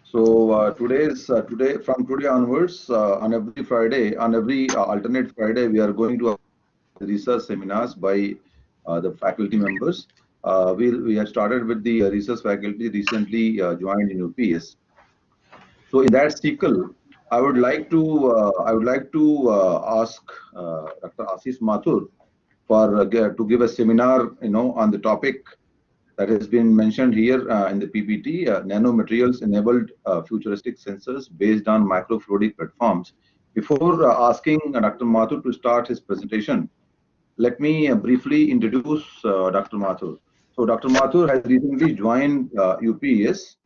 Today from today onwards, on every Friday, on every alternate Friday, we are going to research seminars by the faculty members. We have started with the research faculty recently joined in UPS. So in that sequel, I would like to ask Dr. Ashish Mathur to give a seminar, on the topic that has been mentioned here in the PPT, nanomaterials enabled futuristic sensors based on microfluidic platforms. Before asking Dr. Mathur to start his presentation, let me briefly introduce Dr. Mathur. So Dr. Mathur has recently joined UPES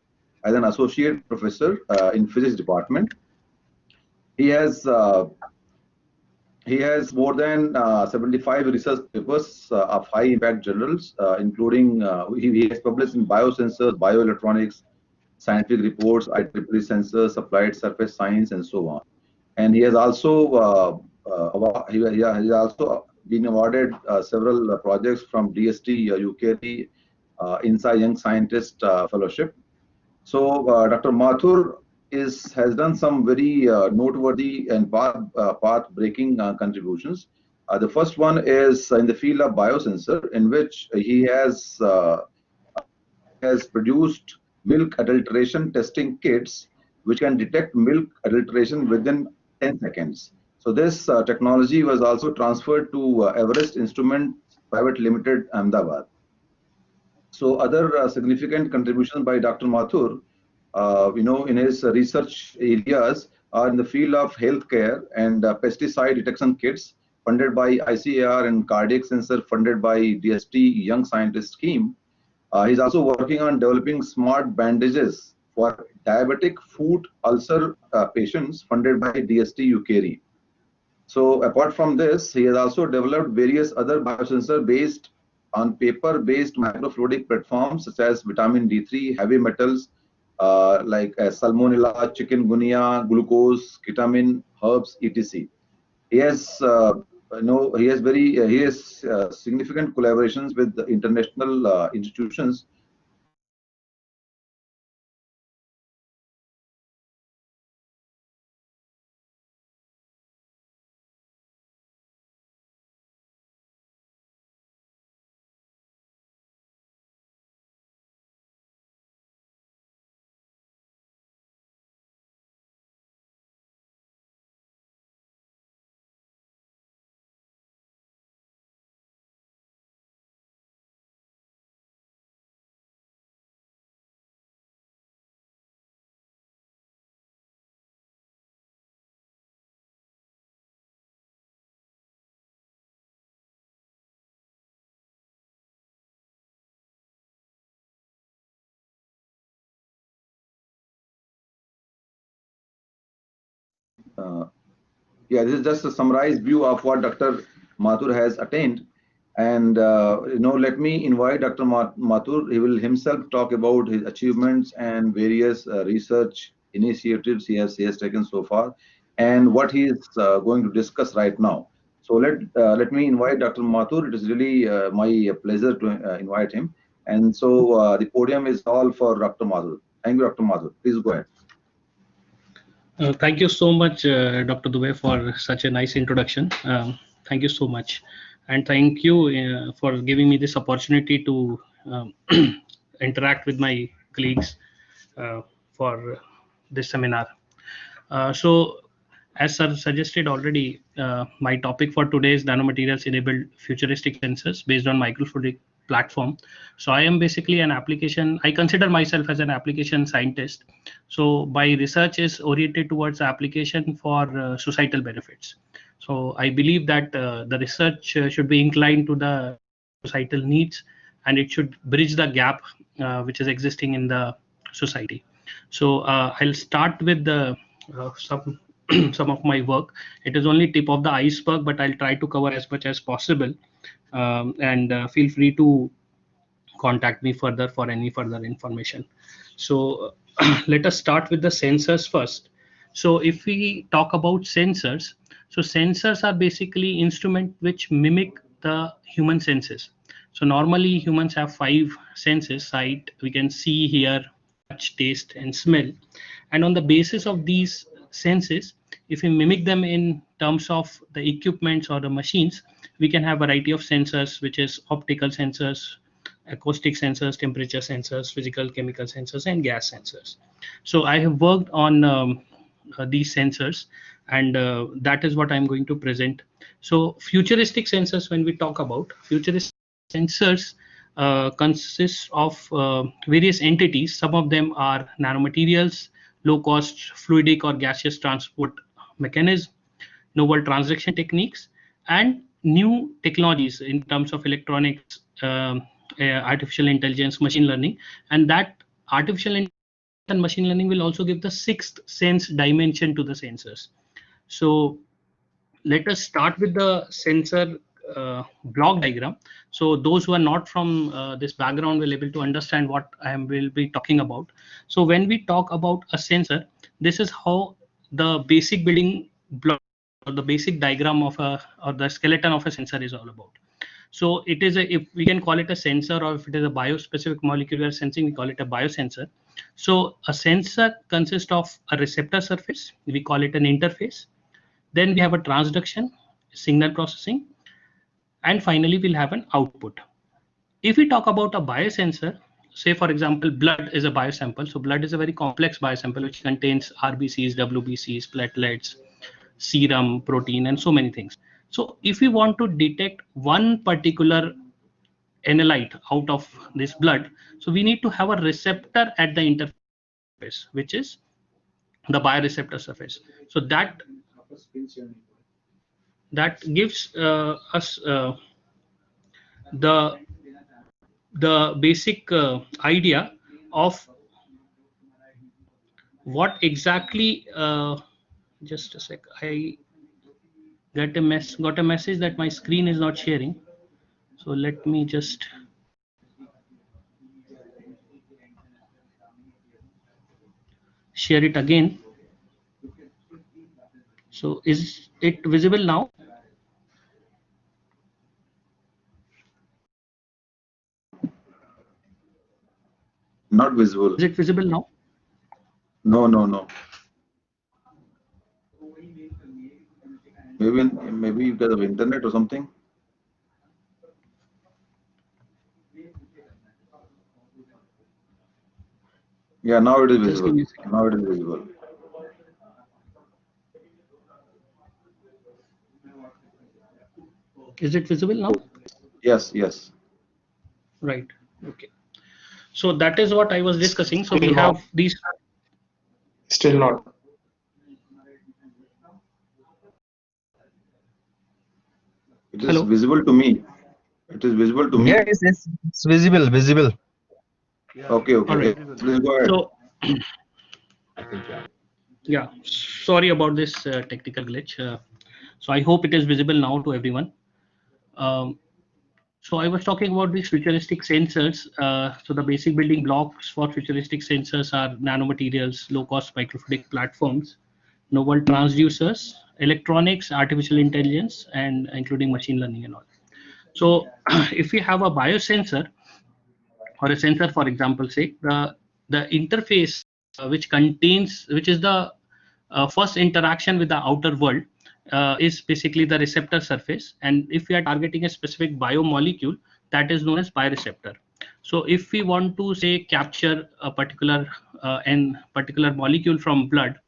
as an associate professor in physics department. He has uh, he has more than 75 research papers of high impact journals, including he has published in biosensors, bioelectronics, scientific reports, IEEE sensors, applied surface science, and so on. And he has also he has also been awarded several projects from DST UKD INSA Young Scientist Fellowship. So Dr. Mathur has done some very noteworthy and path-breaking contributions. The first one is in the field of biosensor, in which he has produced milk adulteration testing kits, which can detect milk adulteration within 10 seconds. So this technology was also transferred to Everest Instruments Private Limited, Ahmedabad. So other significant contributions by Dr. Mathur, in his research areas are in the field of healthcare and pesticide detection kits funded by ICAR and cardiac sensor funded by DST Young Scientist Scheme. He's also working on developing smart bandages for diabetic foot ulcer patients funded by DST UKRI. So apart from this, he has also developed various other biosensor based on paper-based microfluidic platforms such as vitamin D3, heavy metals like salmonella, chikungunya, glucose, ketamine, herbs, etc. He has he has significant collaborations with the international institutions. Uh, yeah, this is just a summarized view of what Dr. Mathur has attained. And let me invite Dr. Mathur. He will himself talk about his achievements and various research initiatives he has taken so far, and what he is going to discuss right now. So let me invite Dr. Mathur. It is really my pleasure to invite him. And so the podium is all for Dr. Mathur. Thank you, Dr. Mathur. Please go ahead. Thank you so much, Dr. Dubey, for such a nice introduction. Thank you so much. And thank you for giving me this opportunity to interact with my colleagues for this seminar. So, as sir suggested already, my topic for today is nanomaterials enabled futuristic sensors based on microfluidic platform. So I am basically I consider myself as an application scientist. So my research is oriented towards application for societal benefits. So I believe that the research should be inclined to the societal needs, and it should bridge the gap which is existing in the society. So I'll start with some some of my work. It is only tip of the iceberg, but I'll try to cover as much as possible. And feel free to contact me further for any further information. So let us start with the sensors first. So if we talk about sensors, so sensors are basically instruments which mimic the human senses. So normally humans have five senses: sight, we can see, hear, taste, and smell. And on the basis of these senses, if we mimic them in terms of the equipments or the machines, we can have a variety of sensors, which is optical sensors, acoustic sensors, temperature sensors, physical, chemical sensors, and gas sensors. So I have worked on these sensors, and that is what I'm going to present. So futuristic sensors, when we talk about futuristic sensors, consists of various entities. Some of them are nanomaterials, low-cost fluidic or gaseous transport mechanism, novel transaction techniques, and new technologies in terms of electronics, artificial intelligence, machine learning. And that artificial intelligence and machine learning will also give the sixth sense dimension to the sensors. So let us start with the sensor block diagram. So those who are not from this background will able to understand what I will be talking about. So when we talk about a sensor, this is how the basic building block or the basic diagram of a, or the skeleton of a sensor is all about. So it is a, if we can call it a sensor, or if it is a biospecific molecule we are sensing, we call it a biosensor. So a sensor consists of a receptor surface, we call it an interface. Then we have a transduction, signal processing, and finally we'll have an output. If we talk about a biosensor, say for example, blood is a biosample. So blood is a very complex biosample which contains RBCs, WBCs, platelets, serum, protein, and so many things. So if we want to detect one particular analyte out of this blood, so we need to have a receptor at the interface, which is the bioreceptor surface. So that gives us the basic idea of what exactly. Just a sec. I got a message that my screen is not sharing. So let me just share it again. So is it visible now? Not visible. Is it visible now? No. Maybe because of internet or something. Yeah, now it is Just give visible. me a second. Now it is visible. Is it visible now? Yes. Right. Okay. So that is what I was discussing. So we have these. Still not. It is visible to me. It is visible to me. Yes, it's visible. Okay. All right. Please go ahead. So yeah, sorry about this technical glitch. So I hope it is visible now to everyone. So I was talking about these futuristic sensors. So the basic building blocks for futuristic sensors are nanomaterials, low-cost microfluidic platforms, novel transducers, electronics, artificial intelligence, and including machine learning and all. So if we have a biosensor or a sensor, for example, say the interface which is the first interaction with the outer world, is basically the receptor surface. And if we are targeting a specific biomolecule, that is known as bioreceptor. So if we want to say capture a particular particular molecule from blood,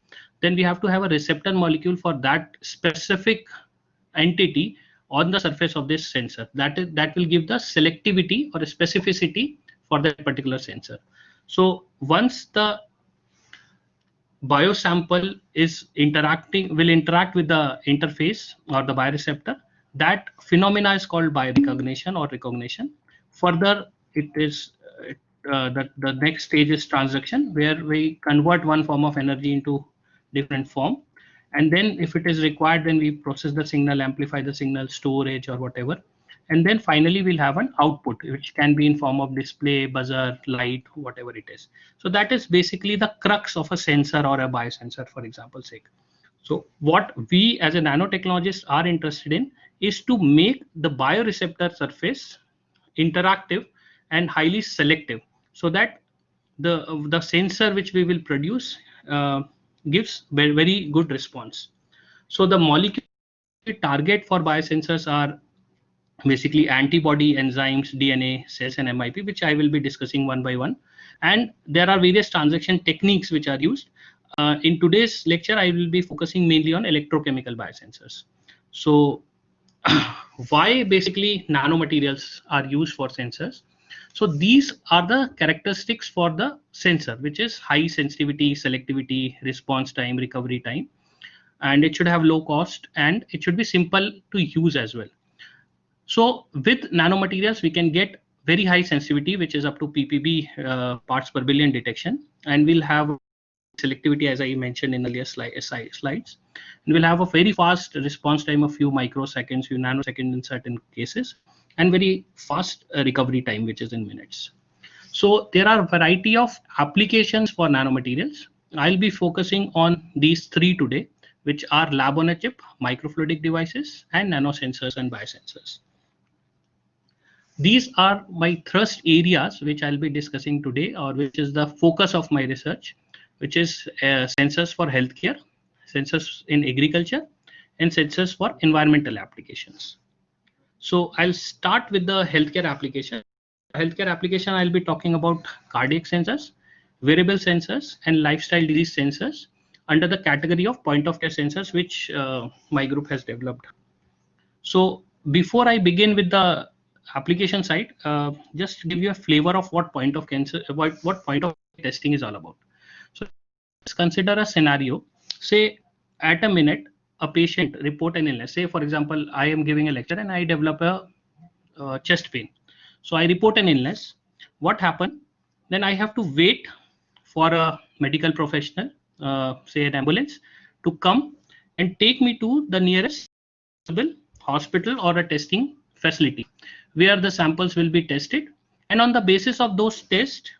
then we have to have a receptor molecule for that specific entity on the surface of this sensor. That will give the selectivity or a specificity for that particular sensor. So once the biosample will interact with the interface or the bioreceptor, that phenomena is called biorecognition or recognition. Further, it is the next stage is transduction, where we convert one form of energy into different form. And then if it is required, then we process the signal, amplify the signal, storage or whatever. And then finally we'll have an output, which can be in form of display, buzzer, light, whatever it is. So that is basically the crux of a sensor or a biosensor, for example's sake. So what we as a nanotechnologist are interested in is to make the bioreceptor surface interactive and highly selective, so that the sensor which we will produce gives very good response. So the molecule target for biosensors are basically antibody, enzymes, DNA, cells, and MIP, which I will be discussing one by one. And there are various transaction techniques which are used. In today's lecture, I will be focusing mainly on electrochemical biosensors. So why basically nanomaterials are used for sensors? So these are the characteristics for the sensor, which is high sensitivity, selectivity, response time, recovery time, and it should have low cost, and it should be simple to use as well. So with nanomaterials, we can get very high sensitivity, which is up to ppb parts per billion detection, and we'll have selectivity as I mentioned in earlier slides. And we'll have a very fast response time of few microseconds, few nanoseconds in certain cases, and very fast recovery time, which is in minutes. So there are a variety of applications for nanomaterials. I'll be focusing on these three today, which are lab on a chip, microfluidic devices, and nanosensors and biosensors. These are my thrust areas which I'll be discussing today, or which is the focus of my research, which is sensors for healthcare, sensors in agriculture, and sensors for environmental applications. So I'll start with the healthcare application. Healthcare application, I'll be talking about cardiac sensors, wearable sensors, and lifestyle disease sensors under the category of point of care sensors, which my group has developed. So before I begin with the application side, just to give you a flavor of what point of cancer, what point of testing is all about. So let's consider a scenario. Say at a minute, a patient report an illness. Say for example, I am giving a lecture and I develop a chest pain. So I report an illness. What happened? Then I have to wait for a medical professional, say an ambulance, to come and take me to the nearest hospital or a testing facility where the samples will be tested, and on the basis of those tests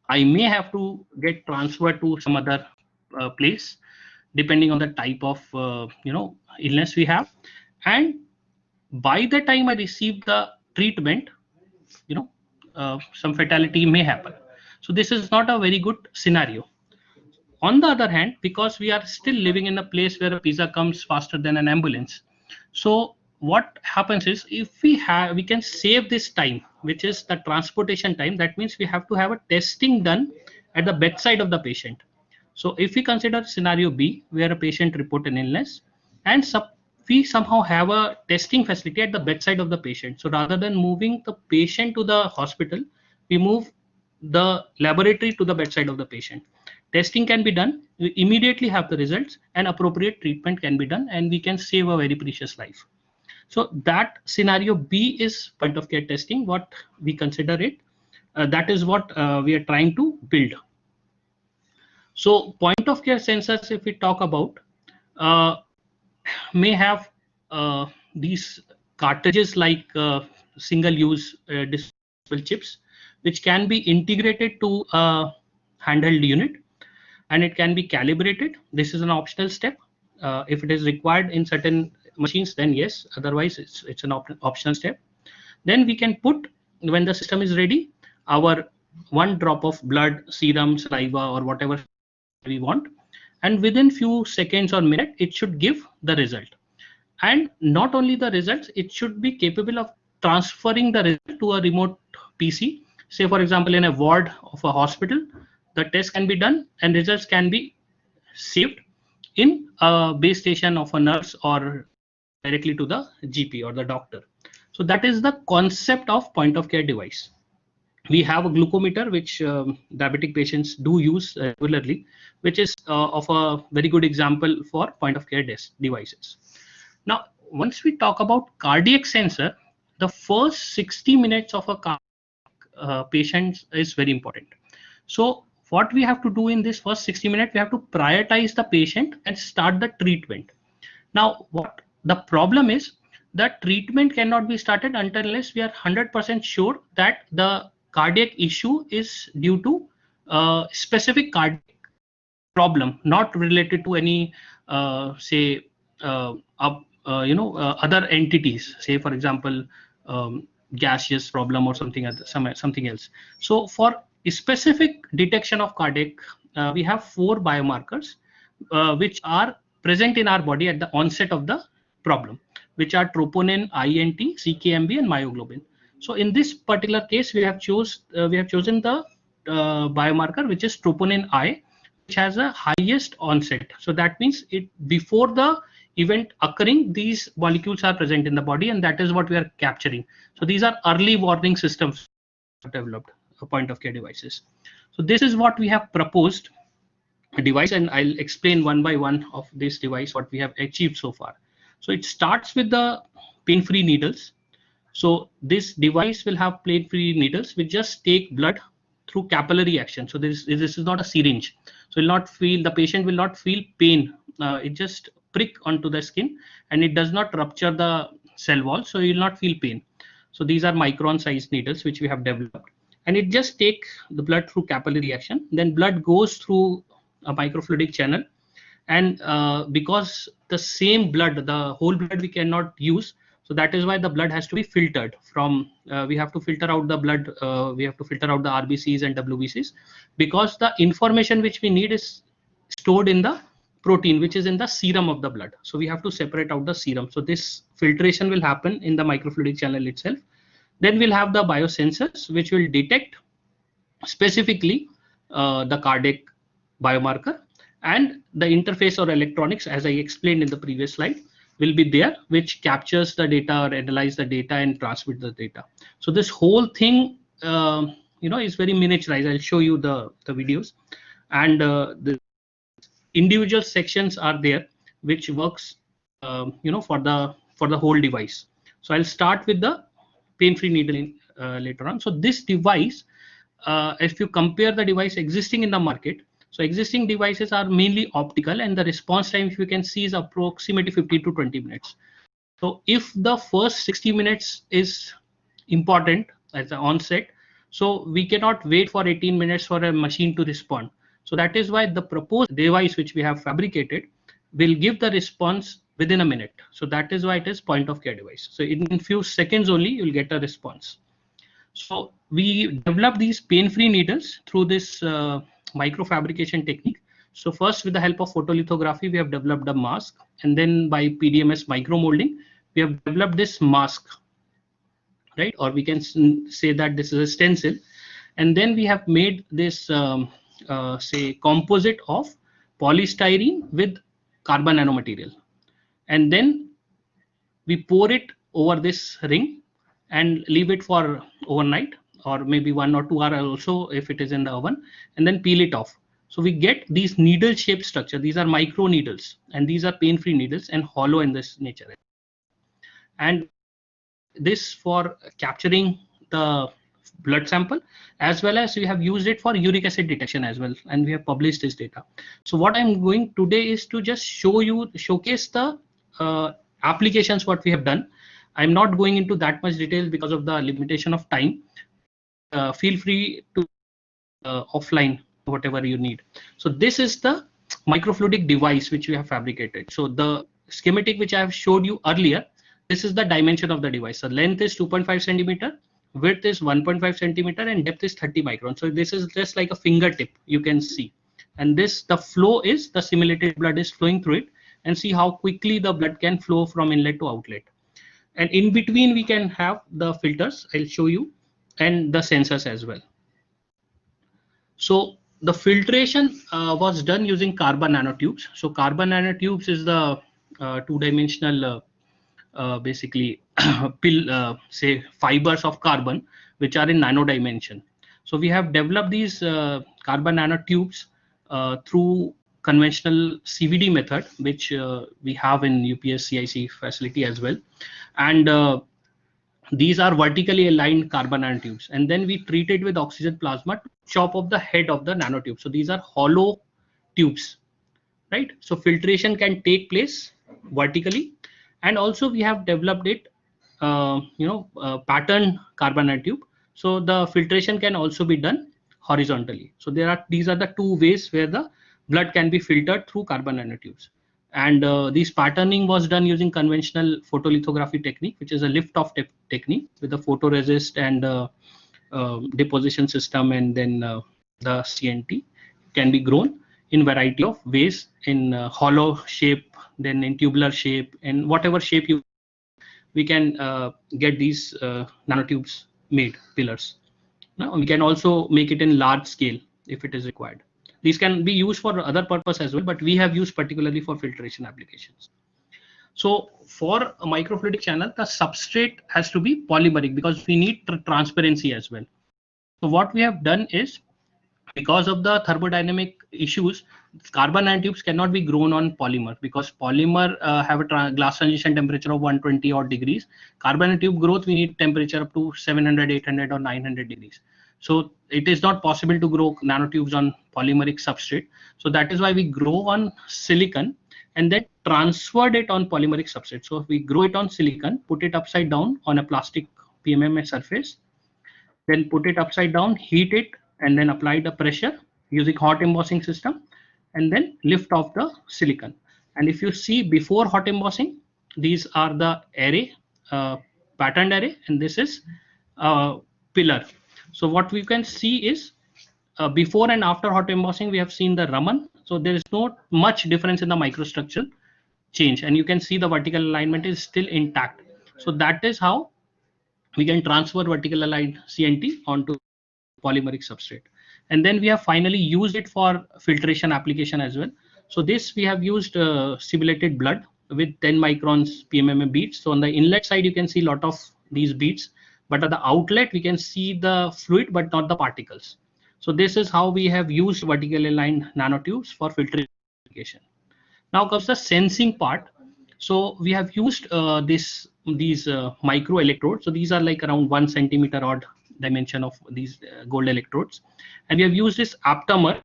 I may have to get transferred to some other place depending on the type of illness we have. And by the time I receive the treatment, some fatality may happen. So this is not a very good scenario. On the other hand, because we are still living in a place where a pizza comes faster than an ambulance, so what happens is, if we can save this time, which is the transportation time. That means we have to have a testing done at the bedside of the patient. So if we consider scenario B, where a patient report an illness, and we somehow have a testing facility at the bedside of the patient. So rather than moving the patient to the hospital, we move the laboratory to the bedside of the patient. Testing can be done, we immediately have the results, and appropriate treatment can be done, and we can save a very precious life. So that scenario B is point of care testing, what we consider it. That is what we are trying to build. So point of care sensors, if we talk about, may have these cartridges like single use disposable chips, which can be integrated to a handheld unit, and it can be calibrated. This is an optional step. If it is required in certain machines, then yes, otherwise it's an optional step. Then we can put, when the system is ready, our one drop of blood, serum, saliva, or whatever we want, and within few seconds or minute it should give the result. And not only the results, it should be capable of transferring the result to a remote PC. Say for example, in a ward of a hospital, the test can be done and results can be saved in a base station of a nurse or directly to the GP or the doctor. So that is the concept of point of care device. We have a glucometer, which diabetic patients do use regularly, which is of a very good example for point of care devices. Now, once we talk about cardiac sensor, the first 60 minutes of a patient is very important. So what we have to do in this first 60 minutes, we have to prioritize the patient and start the treatment. Now, what the problem is, that treatment cannot be started unless we are 100% sure that the cardiac issue is due to specific cardiac problem, not related to any other entities, say for example gaseous problem or something else. So for specific detection of cardiac, we have 4 biomarkers which are present in our body at the onset of the problem, which are troponin, INT, CKMB, and myoglobin. So in this particular case, we have chosen the biomarker which is troponin I, which has a highest onset. So that means it before the event occurring, these molecules are present in the body, and that is what we are capturing. So these are early warning systems developed, point of care devices. So this is what we have proposed a device, and I'll explain one by one of this device what we have achieved so far. So it starts with the pain-free needles. So this device will have pain-free needles which just take blood through capillary action. So this is not a syringe. So the patient will not feel pain. It just prick onto the skin, and it does not rupture the cell wall, so you will not feel pain. So these are micron-sized needles which we have developed, and it just take the blood through capillary action. Then blood goes through a microfluidic channel, and because the same blood, the whole blood we cannot use, so that is why the blood has to be filtered from. We have to filter out the blood. We have to filter out the RBCs and WBCs, because the information which we need is stored in the protein which is in the serum of the blood. So we have to separate out the serum. So this filtration will happen in the microfluidic channel itself. Then we'll have the biosensors which will detect specifically the cardiac biomarker, and the interface or electronics, as I explained in the previous slide, will be there, which captures the data or analyze the data and transmit the data. So this whole thing is very miniaturized. I'll show you the videos, and the individual sections are there which works for the whole device. So I'll start with the pain-free needle later on. So this device, if you compare the device existing in the market, so existing devices are mainly optical, and the response time, if you can see, is approximately 15 to 20 minutes. So if the first 60 minutes is important at the onset, so we cannot wait for 18 minutes for a machine to respond. So that is why the proposed device which we have fabricated will give the response within a minute. So that is why it is point of care device. So in few seconds only you will get a response. So we developed these pain-free needles through this microfabrication technique. So first, with the help of photolithography, we have developed a mask, and then by PDMS micromolding, we have developed this mask, right? Or we can say that this is a stencil, and then we have made this say composite of polystyrene with carbon nanomaterial, and then we pour it over this ring and leave it for overnight, or maybe 1 or 2 hours also if it is in the oven, and then peel it off. So we get these needle shaped structure. These are micro needles, and these are pain-free needles and hollow in this nature. And this for capturing the blood sample, as well as we have used it for uric acid detection as well, and we have published this data. So what I'm going today is to just showcase the applications what we have done. I'm not going into that much detail because of the limitation of time. Feel free to offline whatever you need. So this is the microfluidic device which we have fabricated. So the schematic which I have showed you earlier, this is the dimension of the device. So length is 2.5 centimeter, width is 1.5 centimeter, and depth is 30 micron. So this is just like a fingertip, you can see. And this, the flow is, the simulated blood is flowing through it, and see how quickly the blood can flow from inlet to outlet. And in between we can have the filters, I'll show you, and the sensors as well. So the filtration was done using carbon nanotubes. So carbon nanotubes is the two-dimensional basically say fibers of carbon which are in nano dimension. So we have developed these carbon nanotubes through conventional CVD method, which we have in UPS CIC facility as well, and these are vertically aligned carbon nanotubes, and then we treat it with oxygen plasma to chop off the head of the nanotube. So these are hollow tubes, right? So filtration can take place vertically, and also we have developed it pattern carbon nanotube, so the filtration can also be done horizontally. So these are the two ways where the blood can be filtered through carbon nanotubes. And this patterning was done using conventional photolithography technique, which is a lift-off technique with a photoresist and deposition system and then the CNT can be grown in variety of ways, in hollow shape, then in tubular shape, and whatever shape we can get these nanotubes made, pillars. Now we can also make it in large scale if it is required. These can be used for other purpose as well, but we have used particularly for filtration applications. So for a microfluidic channel, the substrate has to be polymeric because we need transparency as well. So what we have done is, because of the thermodynamic issues, carbon nanotubes cannot be grown on polymer because polymer have a glass transition temperature of 120 odd degrees. Carbon nanotube growth, we need temperature up to 700, 800 or 900 degrees. So it is not possible to grow nanotubes on polymeric substrate. So that is why we grow on silicon and then transferred it on polymeric substrate. So we grow it on silicon, put it upside down on a plastic PMMA surface, then put it upside down, heat it, and then apply the pressure using hot embossing system, and then lift off the silicon. And if you see before hot embossing, these are the array, patterned array, and this is pillar. So what we can see is before and after hot embossing, we have seen the Raman. So there is not much difference in the microstructure change, and you can see the vertical alignment is still intact. So that is how we can transfer vertical aligned CNT onto polymeric substrate. And then we have finally used it for filtration application as well. So this we have used simulated blood with 10 microns PMMA beads. So on the inlet side, you can see a lot of these beads, but at the outlet, we can see the fluid, but not the particles. So this is how we have used vertically aligned nanotubes for filtration application. Now comes the sensing part. So we have used these micro electrodes. So these are like around 1 centimeter odd dimension of these gold electrodes, and we have used this aptamer,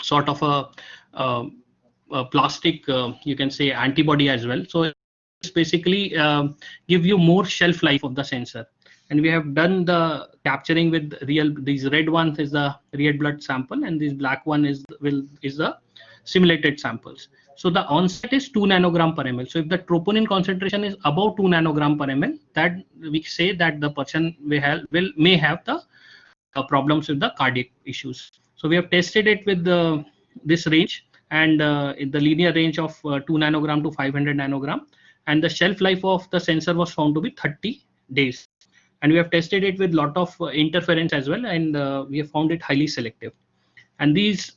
sort of a plastic, you can say, antibody as well. So it's basically give you more shelf life of the sensor. And we have done the capturing with real. These red ones is the real blood sample, and this black one is the simulated samples. So the onset is 2 nanogram per ml. So if the troponin concentration is above 2 nanogram per ml, that we say that the person may have the problems with the cardiac issues. So we have tested it with this range, and in the linear range of 2 nanogram to 500 nanogram, and the shelf life of the sensor was found to be 30 days. And we have tested it with lot of interference as well, and we have found it highly selective. And these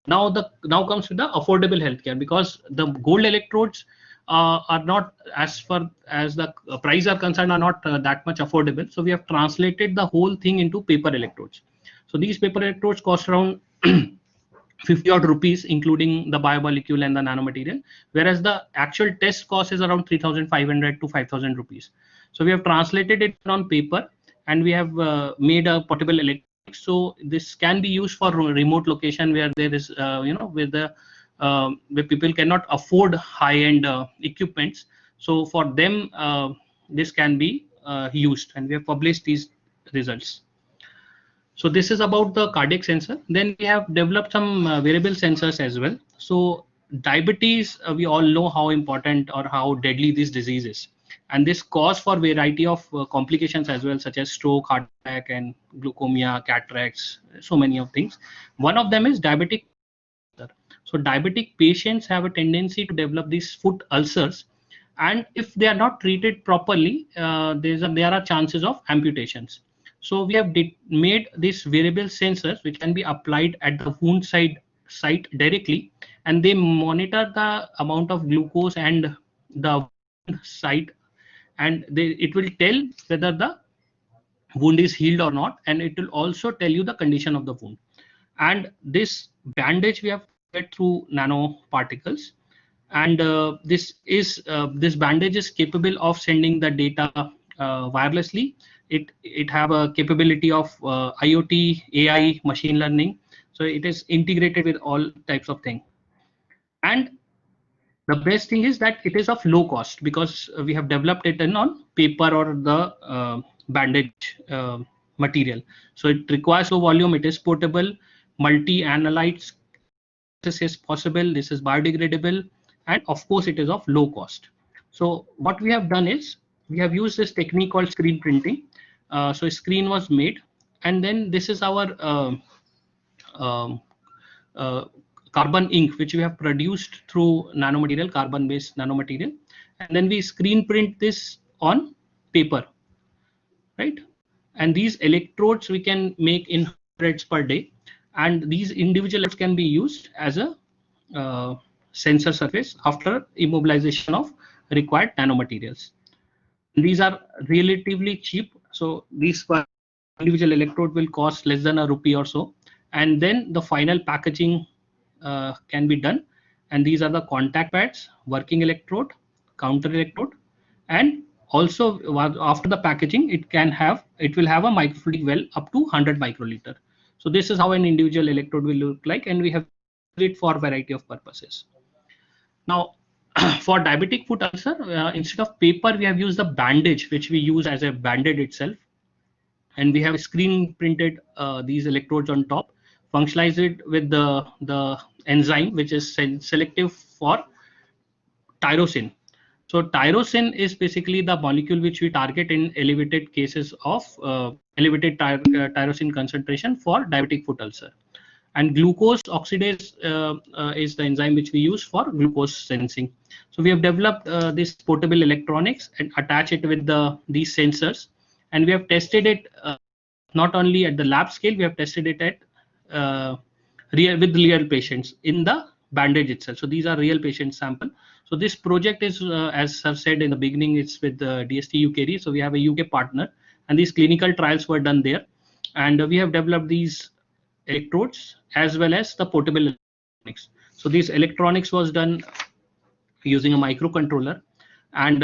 now comes with the affordable healthcare, because the gold electrodes are not, as far as the price are concerned, are not that much affordable. So we have translated the whole thing into paper electrodes. So these paper electrodes cost around 50 odd rupees, including the biomolecule and the nanomaterial, whereas the actual test cost is around 3,500 to 5,000 rupees. So we have translated it on paper, and we have made a portable electrode. So this can be used for remote location where there is, where people cannot afford high-end equipments. So for them, this can be used, and we have published these results. So this is about the cardiac sensor. Then we have developed some wearable sensors as well. So diabetes, we all know how important or how deadly this disease is. And this cause for variety of complications as well, such as stroke, heart attack, and glaucoma, cataracts, so many of things. One of them is diabetic. So diabetic patients have a tendency to develop these foot ulcers, and if they are not treated properly, there are chances of amputations. So we have made these wearable sensors which can be applied at the wound site directly, and they monitor the amount of glucose and the wound site, and it will tell whether the wound is healed or not, and it will also tell you the condition of the wound. And this bandage we have get through nanoparticles, and this bandage is capable of sending the data wirelessly. It have a capability of IoT, AI, machine learning. So it is integrated with all types of things. And the best thing is that it is of low cost, because we have developed it on paper or the bandage material. So it requires low volume, it is portable, multi-analytes is possible, this is biodegradable, and of course it is of low cost. So what we have done is we have used this technique called screen printing. So a screen was made, and then this is our um, carbon ink, which we have produced through nanomaterial, carbon-based nanomaterial, and then we screen print this on paper, right? And these electrodes we can make in hundreds per day, and these individual electrodes can be used as a sensor surface after immobilization of required nanomaterials. These are relatively cheap, so these individual electrode will cost less than ₹1 or so, and then the final packaging can be done. And these are the contact pads, working electrode, counter electrode, and also after the packaging it will have a microfluidic well up to 100 microliter. So this is how an individual electrode will look like, and we have it for a variety of purposes. Now for diabetic foot ulcer, instead of paper we have used the bandage, which we use as a band-aid itself, and we have screen printed these electrodes on top, functionalized it with the enzyme which is selective for tyrosine. So tyrosine is basically the molecule which we target in elevated cases of elevated tyrosine concentration for diabetic foot ulcer. And glucose oxidase is the enzyme which we use for glucose sensing. So we have developed this portable electronics and attach it with these sensors, and we have tested it not only at the lab scale, we have tested it at with real patients in the bandage itself. So these are real patient sample. So this project is, as Sir said in the beginning, it's with DST UKD. So we have a UK partner, and these clinical trials were done there, and we have developed these electrodes as well as the portable electronics. So this electronics was done using a microcontroller, and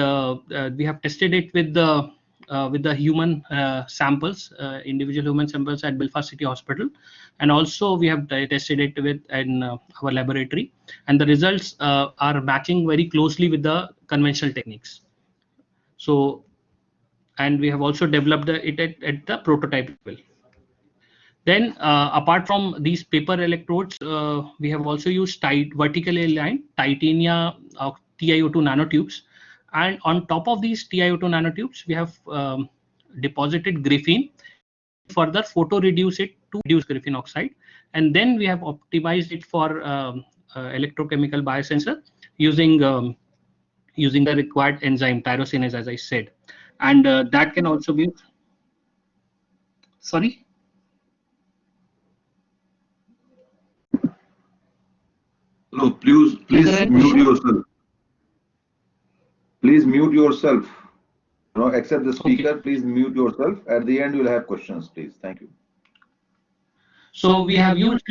we have tested it with the human samples, individual human samples at Belfast City Hospital, and also we have tested it with in our laboratory, and the results are matching very closely with the conventional techniques. So, and we have also developed it at the prototype level. Then apart from these paper electrodes, we have also used vertically aligned titania TiO2 nanotubes, and on top of these TiO2 nanotubes we have deposited graphene, further photo reduce it to reduce graphene oxide, and then we have optimized it for electrochemical biosensor using using the required enzyme tyrosinase, as I said, and that can also be, sorry. No, please mute yourself. Please mute yourself. No, except the speaker, Okay. Please mute yourself. At the end, you'll have questions, please. Thank you. So we have used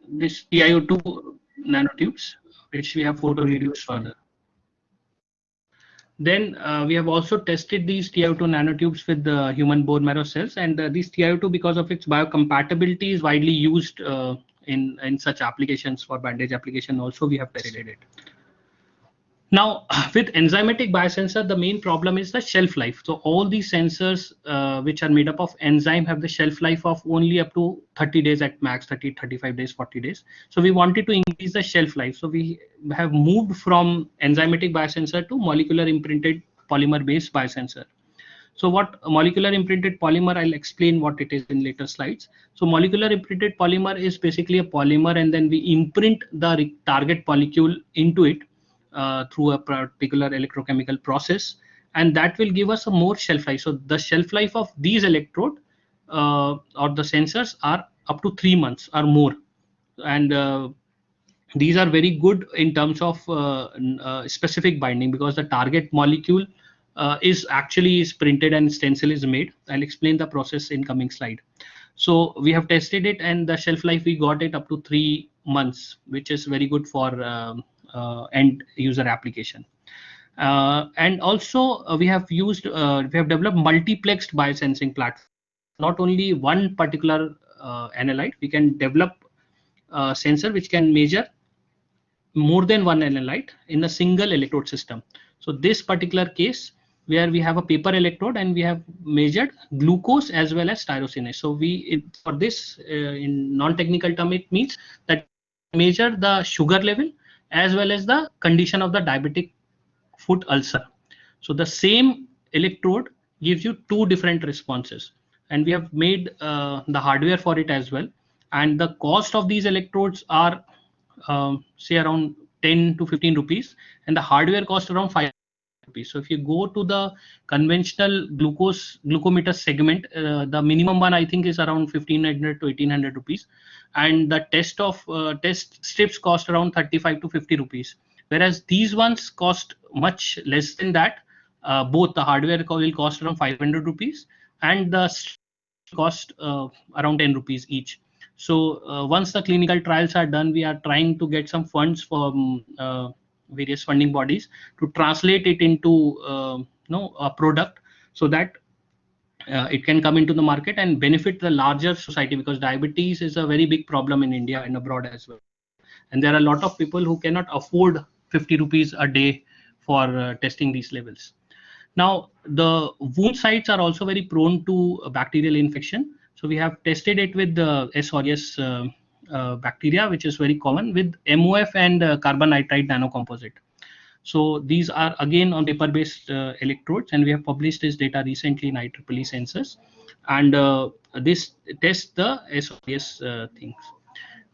this TiO2 nanotubes, which we have photo reduced further. Then we have also tested these TiO2 nanotubes with the human bone marrow cells, and these TiO2, because of its biocompatibility, is widely used in such applications. For bandage application also we have tested it. Now, with enzymatic biosensor, the main problem is the shelf life. So all these sensors which are made up of enzyme have the shelf life of only up to 30 days at max, 30, 35 days, 40 days. So we wanted to increase the shelf life. So we have moved from enzymatic biosensor to molecular imprinted polymer based biosensor. So what molecular imprinted polymer, I'll explain what it is in later slides. So molecular imprinted polymer is basically a polymer, and then we imprint the target molecule into it through a particular electrochemical process, and that will give us a more shelf life. So the shelf life of these electrode or the sensors are up to 3 months or more, and these are very good in terms of specific binding, because the target molecule is printed and stencil is made. I'll explain the process in coming slide. So we have tested it, and the shelf life we got it up to 3 months, which is very good for end user application. And also we have developed multiplexed biosensing platform. Not only one particular analyte, we can develop a sensor which can measure more than one analyte in a single electrode system. So this particular case, where we have a paper electrode and we have measured glucose as well as tyrosinase. So for this in non-technical term, it means that measure the sugar level as well as the condition of the diabetic foot ulcer. So the same electrode gives you two different responses, and we have made the hardware for it as well. And the cost of these electrodes are say around 10 to 15 rupees, and the hardware cost around 5 rupees. So if you go to the conventional glucometer segment, the minimum one I think is around 1500 to 1800 rupees, and the test strips cost around 35 to 50 rupees. Whereas these ones cost much less than that. Both the hardware will cost around 500 rupees, and the cost around 10 rupees each. So once the clinical trials are done, we are trying to get some funds from various funding bodies to translate it into a product, so that it can come into the market and benefit the larger society, because diabetes is a very big problem in India and abroad as well. And there are a lot of people who cannot afford 50 rupees a day for testing these levels. Now, the wound sites are also very prone to bacterial infection. So we have tested it with the S. aureus bacteria, which is very common, with MOF and carbon nitride nanocomposite. So these are again on paper-based electrodes, and we have published this data recently in IEEE Sensors. And this tests the S. aureus things.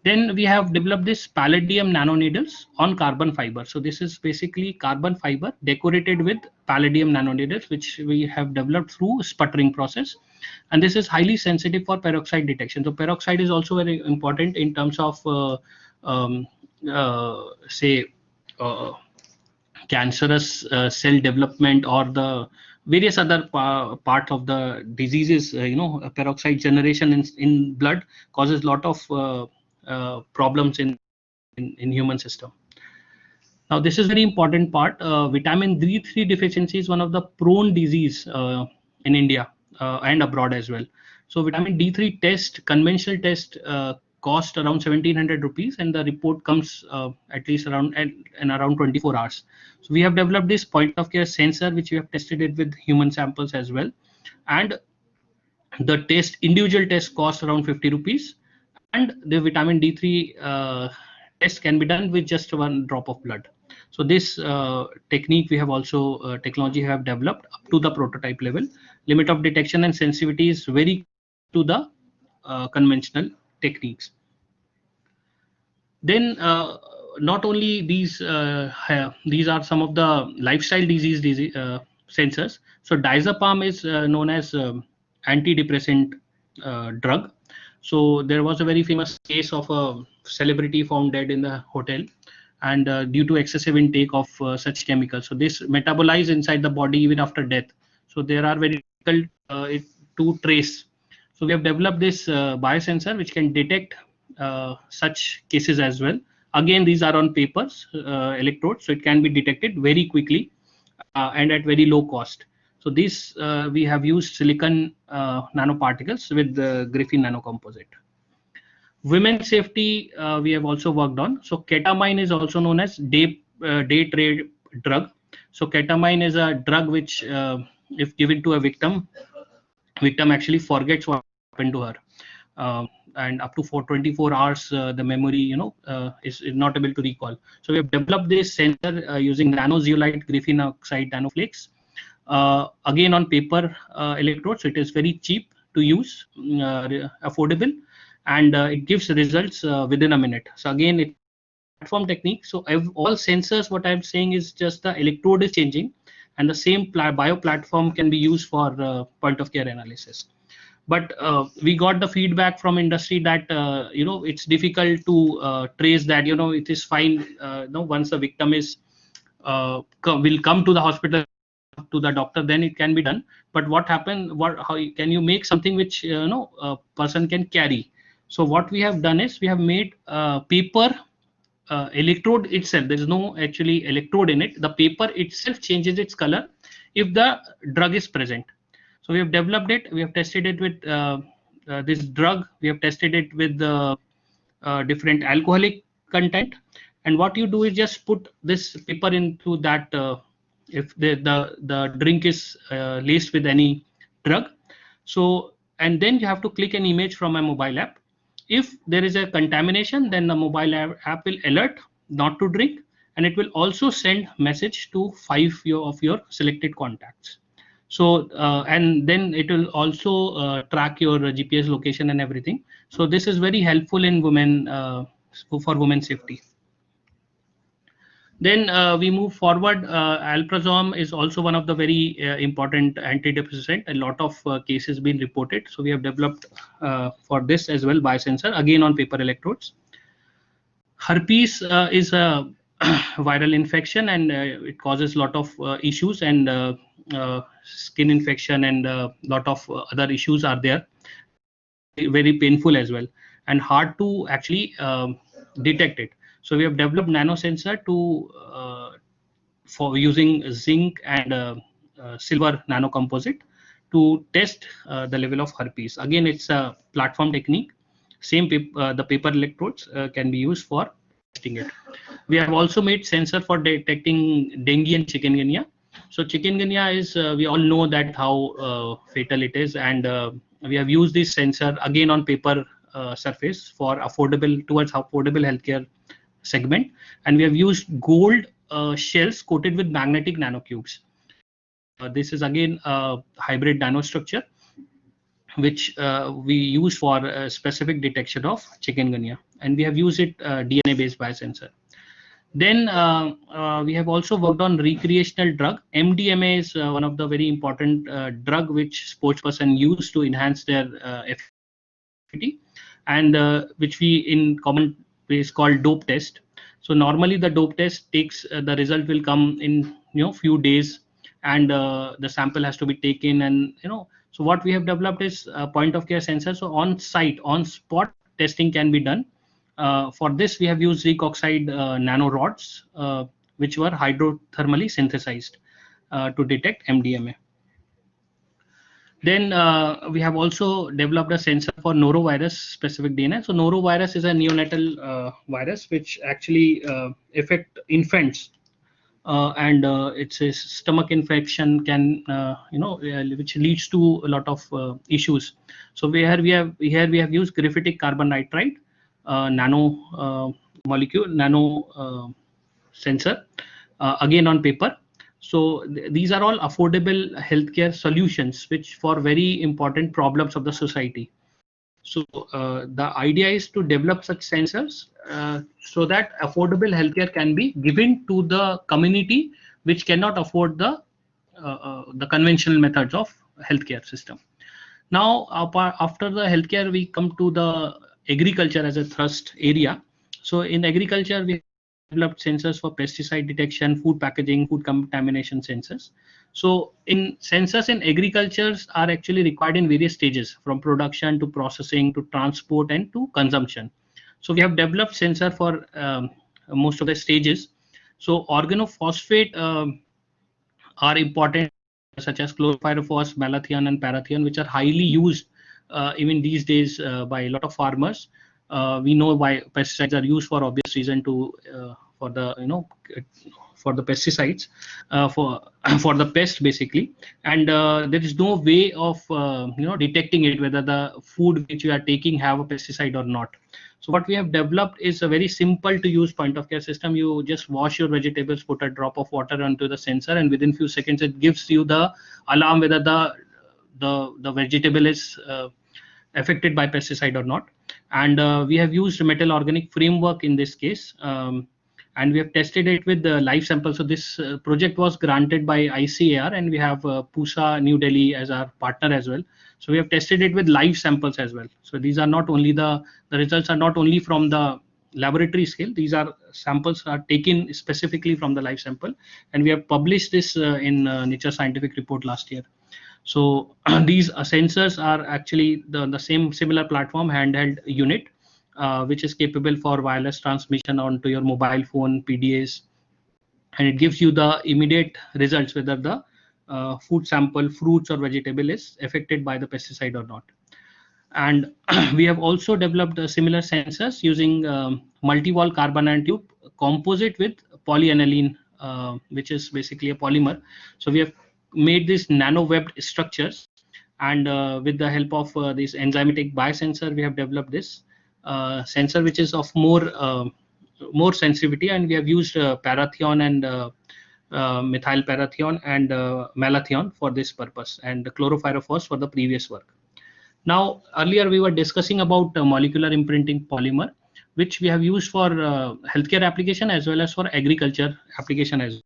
Then we have developed this palladium nanoneedles on carbon fiber. So this is basically carbon fiber decorated with palladium nanoneedles, which we have developed through sputtering process. And this is highly sensitive for peroxide detection. So peroxide is also very important in terms of cancerous cell development, or the various other part of the diseases. Peroxide generation in blood causes a lot of problems in human system. Now this is very important part. Vitamin D3 deficiency is one of the prone disease in India and abroad as well. So vitamin D3 test, conventional test, cost around 1700 rupees, and the report comes at least around 24 hours. So we have developed this point of care sensor, which we have tested it with human samples as well, and the individual test costs around 50 rupees. And the vitamin D3 test can be done with just one drop of blood. So this technique we have also technology have developed up to the prototype level. Limit of detection and sensitivity is very to the conventional techniques. Then not only these are some of the lifestyle disease sensors. So diazepam is known as antidepressant drug. So there was a very famous case of a celebrity found dead in the hotel, and due to excessive intake of such chemicals. So this metabolize inside the body even after death. So there are very difficult to trace. So we have developed this biosensor which can detect such cases as well. Again, these are on papers, electrodes, so it can be detected very quickly and at very low cost. So this we have used silicon nanoparticles with the graphene nanocomposite. Women's safety we have also worked on. So ketamine is also known as day trade drug. So ketamine is a drug which, if given to a victim actually forgets what happened to her, and up to 24 hours the memory is not able to recall. So we have developed this sensor using nanozeolite graphene oxide nanoflakes. Again on paper electrodes, so it is very cheap to use, affordable, and it gives results within a minute. So again, it's platform technique. So all sensors, what I'm saying is just the electrode is changing, and the same bio platform can be used for point of care analysis. But we got the feedback from industry that it's difficult to trace that. It is fine. Once the victim is will come to the hospital, to the doctor, then it can be done. But what happened? How can you make something which a person can carry? So what we have done is we have made paper electrode itself. There is no actually electrode in it. The paper itself changes its color if the drug is present. So we have developed it. We have tested it with this drug. We have tested it with different alcoholic content. And what you do is just put this paper into that. If the drink is laced with any drug, so and then you have to click an image from a mobile app. If there is a contamination, then the mobile app will alert not to drink, and it will also send message to 5 of your selected contacts. So and then it will also track your GPS location and everything. So this is very helpful in women for women's safety. Then we move forward. Alprazolam is also one of the very important antidepressant. A lot of cases been reported. So we have developed for this as well biosensor, again on paper electrodes. Herpes is a viral infection, and it causes a lot of issues, and skin infection and a lot of other issues are there. Very painful as well, and hard to actually detect it. So we have developed nano sensor to for using zinc and silver nano composite to test the level of herpes. Again, it's a platform technique. Same the paper electrodes can be used for testing it. We have also made sensor for detecting dengue and chikungunya. So chikungunya is we all know that how fatal it is, and we have used this sensor again on paper surface for affordable towards affordable healthcare segment, and we have used gold shells coated with magnetic nanotubes. This is again a hybrid nanostructure which we use for specific detection of chikungunya, and we have used it DNA based biosensor. Then we have also worked on recreational drug. MDMA is one of the very important drug which sportsperson use to enhance their efficacy, and which we in common ways call dope test. So normally the dope test takes the result will come in few days, and the sample has to be taken, and so what we have developed is a point of care sensor. So on site, on spot testing can be done. For this, we have used zinc oxide nanorods, which were hydrothermally synthesized to detect MDMA. Then we have also developed a sensor for norovirus specific DNA. So norovirus is a neonatal virus which actually affect infants, and it's a stomach infection can which leads to a lot of issues. So we have used graphitic carbon nitride nano molecule nano sensor again on paper. So these are all affordable healthcare solutions which for very important problems of the society. So the idea is to develop such sensors so that affordable healthcare can be given to the community which cannot afford the conventional methods of healthcare system. Now, after the healthcare, we come to the agriculture as a thrust area. So in agriculture, we developed sensors for pesticide detection, food packaging, food contamination sensors. So in sensors in agriculture are actually required in various stages, from production to processing to transport and to consumption. So we have developed sensor for most of the stages. So organophosphate are important, such as chlorpyrifos, malathion, and parathion, which are highly used even these days by a lot of farmers. We know why pesticides are used for obvious reason to for the for the pesticides for the pest basically, and there is no way of detecting it whether the food which you are taking have a pesticide or not. So what we have developed is a very simple to use point of care system. You just wash your vegetables, put a drop of water onto the sensor, and within few seconds it gives you the alarm whether the vegetable is affected by pesticide or not. And we have used metal organic framework in this case, and we have tested it with the live samples. So this project was granted by ICAR, and we have PUSA New Delhi as our partner as well. So we have tested it with live samples as well. So these are not only the results are not only from the laboratory scale. These are samples are taken specifically from the live sample, and we have published this in Nature Scientific Report last year. So these sensors are actually the same similar platform handheld unit, which is capable for wireless transmission onto your mobile phone, PDAs, and it gives you the immediate results whether the food sample, fruits or vegetable is affected by the pesticide or not. And we have also developed similar sensors using multi-wall carbon nanotube composite with polyaniline, which is basically a polymer. So we have made these nano-webbed structures, and with the help of this enzymatic biosensor, we have developed this sensor which is of more sensitivity, and we have used parathion and methyl parathion and malathion for this purpose, and chlorpyrifos for the previous work. Now, earlier we were discussing about molecular imprinting polymer, which we have used for healthcare application as well as for agriculture application as well.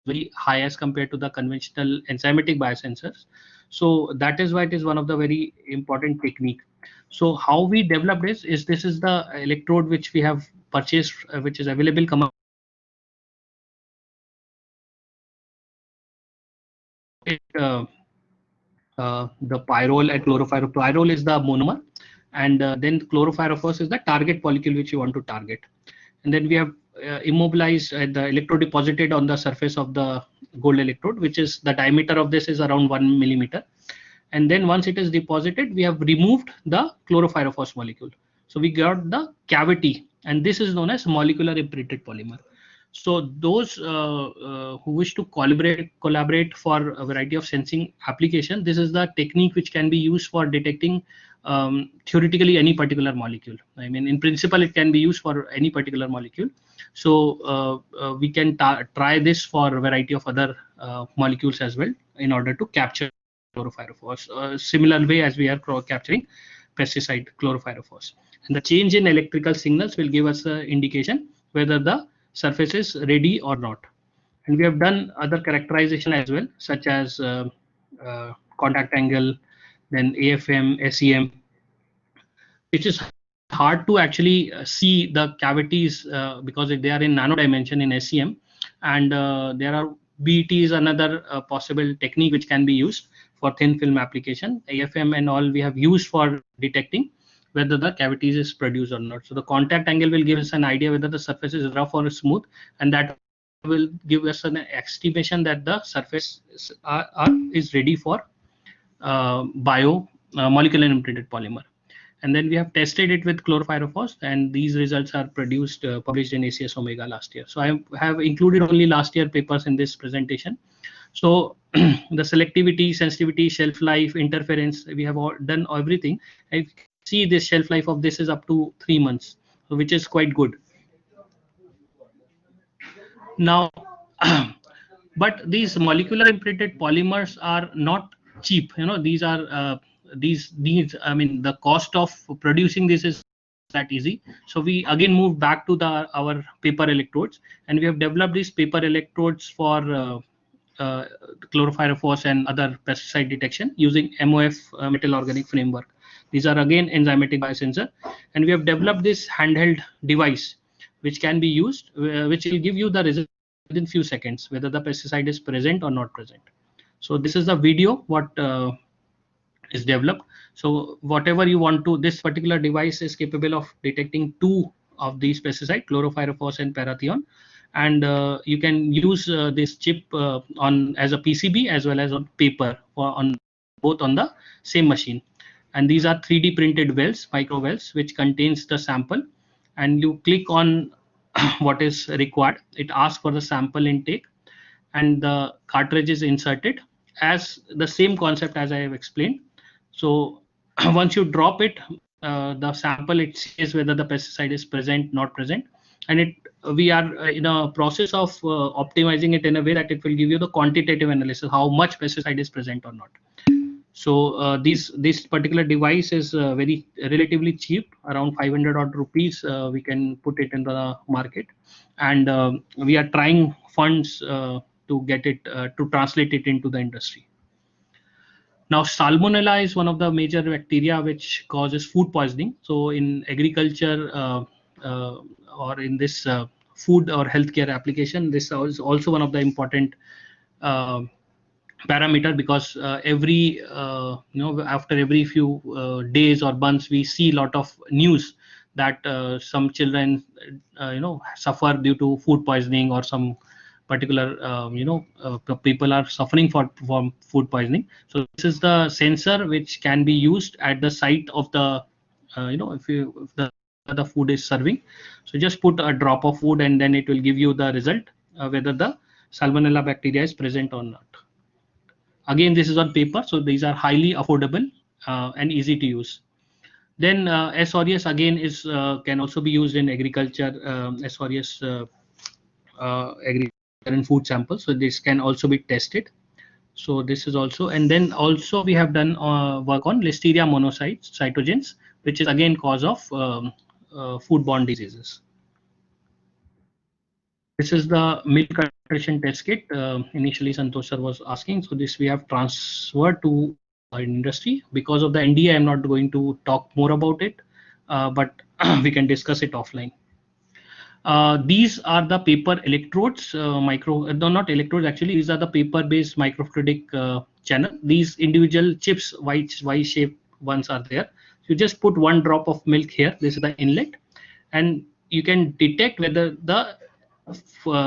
Very high as compared to the conventional enzymatic biosensors. So that is why it is one of the very important technique. So how we developed this is the electrode which we have purchased, which is available the pyrrole and chloropyrrole. Pyrrole is the monomer, and then chlorpyrifos is the target molecule which you want to target. And then we have immobilized the electrode deposited on the surface of the gold electrode, which is the diameter of this is around 1 millimeter. And then once it is deposited, we have removed the chlorpyrifos molecule. So we got the cavity, and this is known as molecular imprinted polymer. So those who wish to collaborate for a variety of sensing application, this is the technique which can be used for detecting theoretically any particular molecule. I mean, in principle, it can be used for any particular molecule. So we can try this for a variety of other molecules as well in order to capture chlorpyrifos, similar way as we are capturing pesticide chlorpyrifos. And the change in electrical signals will give us an indication whether the surface is ready or not. And we have done other characterization as well, such as contact angle, then AFM, SEM, which is hard to actually see the cavities because they are in nano dimension in SEM, and there are BET is another possible technique which can be used for thin film application. AFM and all we have used for detecting whether the cavities is produced or not. So the contact angle will give us an idea whether the surface is rough or smooth, and that will give us an estimation that the surface is ready for molecular imprinted polymer. And then we have tested it with chlorpyrifos, and these results are produced, published in ACS Omega last year. So I have included only last year papers in this presentation. So the selectivity, sensitivity, shelf life, interference, we have done everything. And see this shelf life of this is up to 3 months, which is quite good. Now, but these molecular imprinted polymers are not cheap. You know, these are these I mean, the cost of producing this is that easy. So we again moved back to our paper electrodes, and we have developed these paper electrodes for chlorpyrifos and other pesticide detection using MOF metal organic framework. These are again enzymatic biosensor, and we have developed this handheld device which can be used, which will give you the result within few seconds whether the pesticide is present or not present. So this is the video what is developed. So whatever you want to, this particular device is capable of detecting 2 of these pesticide, chlorpyrifos and parathion, and you can use this chip on as a PCB as well as on paper, or on both on the same machine. And these are 3D printed wells, micro wells, which contains the sample, and you click on what is required. It asks for the sample intake, and the cartridge is inserted as the same concept as I have explained. So once you drop it, the sample, it says whether the pesticide is present, not present, and we are in a process of optimizing it in a way that it will give you the quantitative analysis, how much pesticide is present or not. So this particular device is very relatively cheap, around 500 odd rupees. We can put it in the market, and we are trying funds to get it to translate it into the industry. Now, Salmonella is one of the major bacteria which causes food poisoning. So, in agriculture or in this food or healthcare application, this is also one of the important parameter, because every after every few days or months we see a lot of news that some children suffer due to food poisoning, or some particular people are suffering from food poisoning. So this is the sensor which can be used at the site of the if the food is serving. So just put a drop of food and then it will give you the result whether the Salmonella bacteria is present or not. Again, this is on paper, so these are highly affordable and easy to use. Then S. aureus again is can also be used in agriculture. S. aureus agriculture and food samples, so this can also be tested. So this is also, and then also we have done work on Listeria monocytogenes, which is again cause of foodborne diseases. This is the milk adulteration test kit. Initially, Santosh sir was asking. So this we have transferred to our industry. Because of the NDA, I'm not going to talk more about it, but we can discuss it offline. These are the paper electrodes, not electrodes actually. These are the paper-based microfluidic channel. These individual chips, Y-shaped ones are there. You just put one drop of milk here. This is the inlet, and you can detect whether the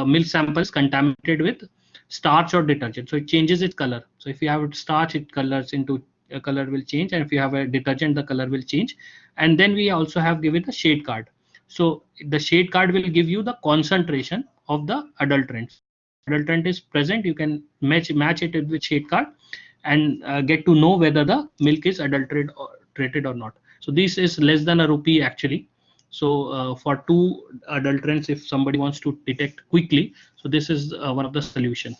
milk sample is contaminated with starch or detergent. So it changes its color. So if you have starch, it colors into color will change, and if you have a detergent, the color will change. And then we also have given the shade card. So the shade card will give you the concentration of the adulterant. Adulterant is present, you can match it with shade card and get to know whether the milk is adulterated or not. So this is less than ₹1 actually. So for 2 adulterants, if somebody wants to detect quickly, so this is one of the solution.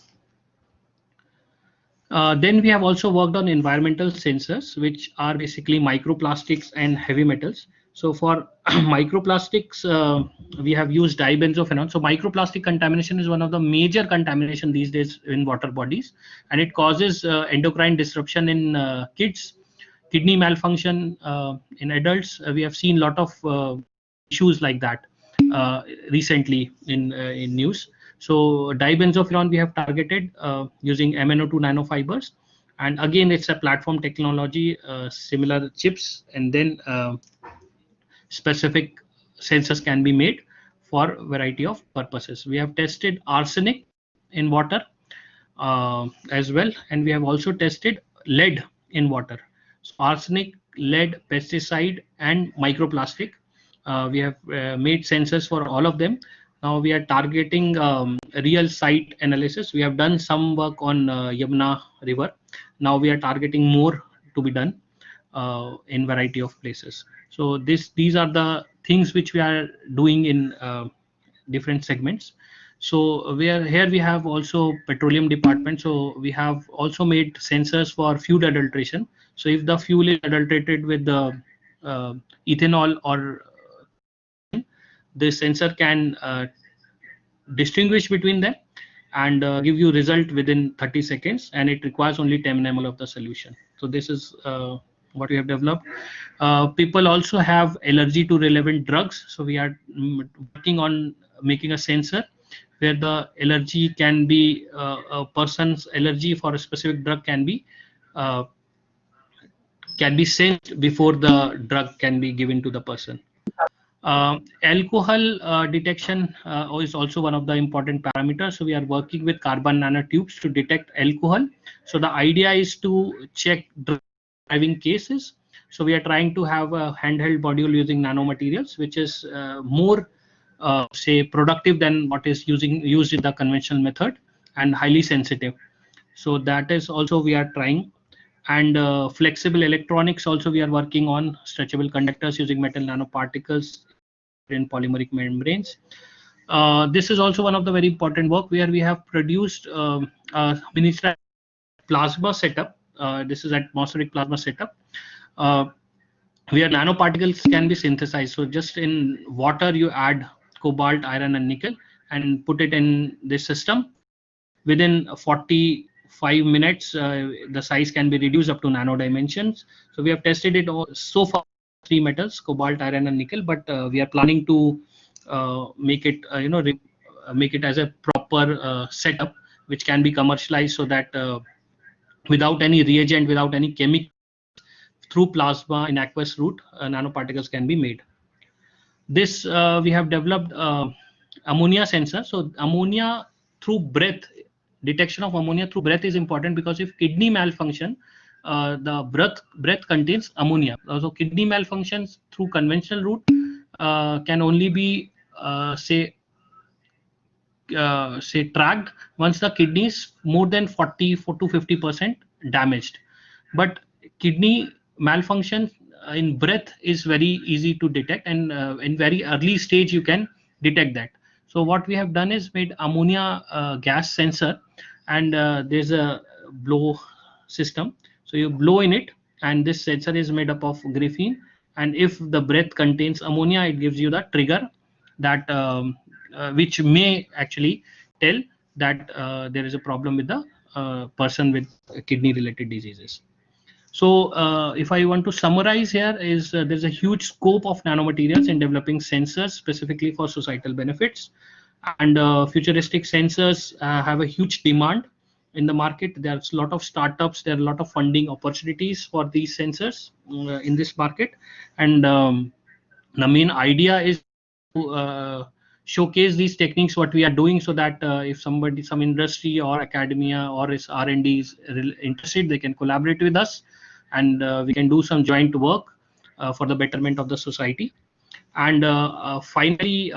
Then we have also worked on environmental sensors, which are basically microplastics and heavy metals. So for microplastics, we have used dibenzophenone. So microplastic contamination is one of the major contamination these days in water bodies, and it causes endocrine disruption in kids, kidney malfunction in adults. We have seen a lot of issues like that recently in news. So dibenzophenone we have targeted using MnO2 nanofibers, and again it's a platform technology, similar chips, and then specific sensors can be made for variety of purposes. We have tested arsenic in water as well, and we have also tested lead in water. So arsenic, lead, pesticide, and microplastic. We have made sensors for all of them. Now we are targeting real site analysis. We have done some work on Yamuna River. Now we are targeting more to be done in variety of places. So these are the things which we are doing in different segments. So here we have also petroleum department. So we have also made sensors for fuel adulteration. So if the fuel is adulterated with the ethanol or the sensor can distinguish between them and give you result within 30 seconds, and it requires only 10 ml of the solution. So this is what we have developed. People also have allergy to relevant drugs, so we are working on making a sensor where the allergy can be a person's allergy for a specific drug can be sensed before the drug can be given to the person. Alcohol detection is also one of the important parameters. So we are working with carbon nanotubes to detect alcohol. So the idea is to check driving cases. So we are trying to have a handheld module using nanomaterials, which is more say productive than what is used in the conventional method, and highly sensitive. So that is also we are trying. And flexible electronics also we are working on, stretchable conductors using metal nanoparticles in polymeric membranes. This is also one of the very important work where we have produced a miniaturized plasma setup. This is atmospheric plasma setup where nanoparticles can be synthesized. So just in water you add cobalt, iron, and nickel and put it in this system. within 45 minutes, the size can be reduced up to nano dimensions. So we have tested it all, so far, 3 metals: cobalt, iron, and nickel. But we are planning to make it, make it as a proper setup, which can be commercialized, so that without any reagent, without any chemical, through plasma in aqueous route, nanoparticles can be made. This we have developed ammonia sensor. So ammonia through breath, detection of ammonia through breath is important, because if kidney malfunction, the breath contains ammonia. So kidney malfunctions through conventional route can only be say tracked once the kidney is more than 40 to 50% damaged. But kidney malfunction in breath is very easy to detect, and in very early stage you can detect that. So what we have done is made ammonia gas sensor, and there's a blow system. So you blow in it, and this sensor is made up of graphene, and if the breath contains ammonia, it gives you the trigger that which may actually tell that there is a problem with the person with kidney related diseases. So if I want to summarize here, is there's a huge scope of nanomaterials in developing sensors specifically for societal benefits, and futuristic sensors have a huge demand in the market. There's a lot of startups, there are a lot of funding opportunities for these sensors in this market, and the main idea is to showcase these techniques what we are doing, so that if somebody, some industry or academia or is R&D is interested, they can collaborate with us, and we can do some joint work for the betterment of the society. And finally,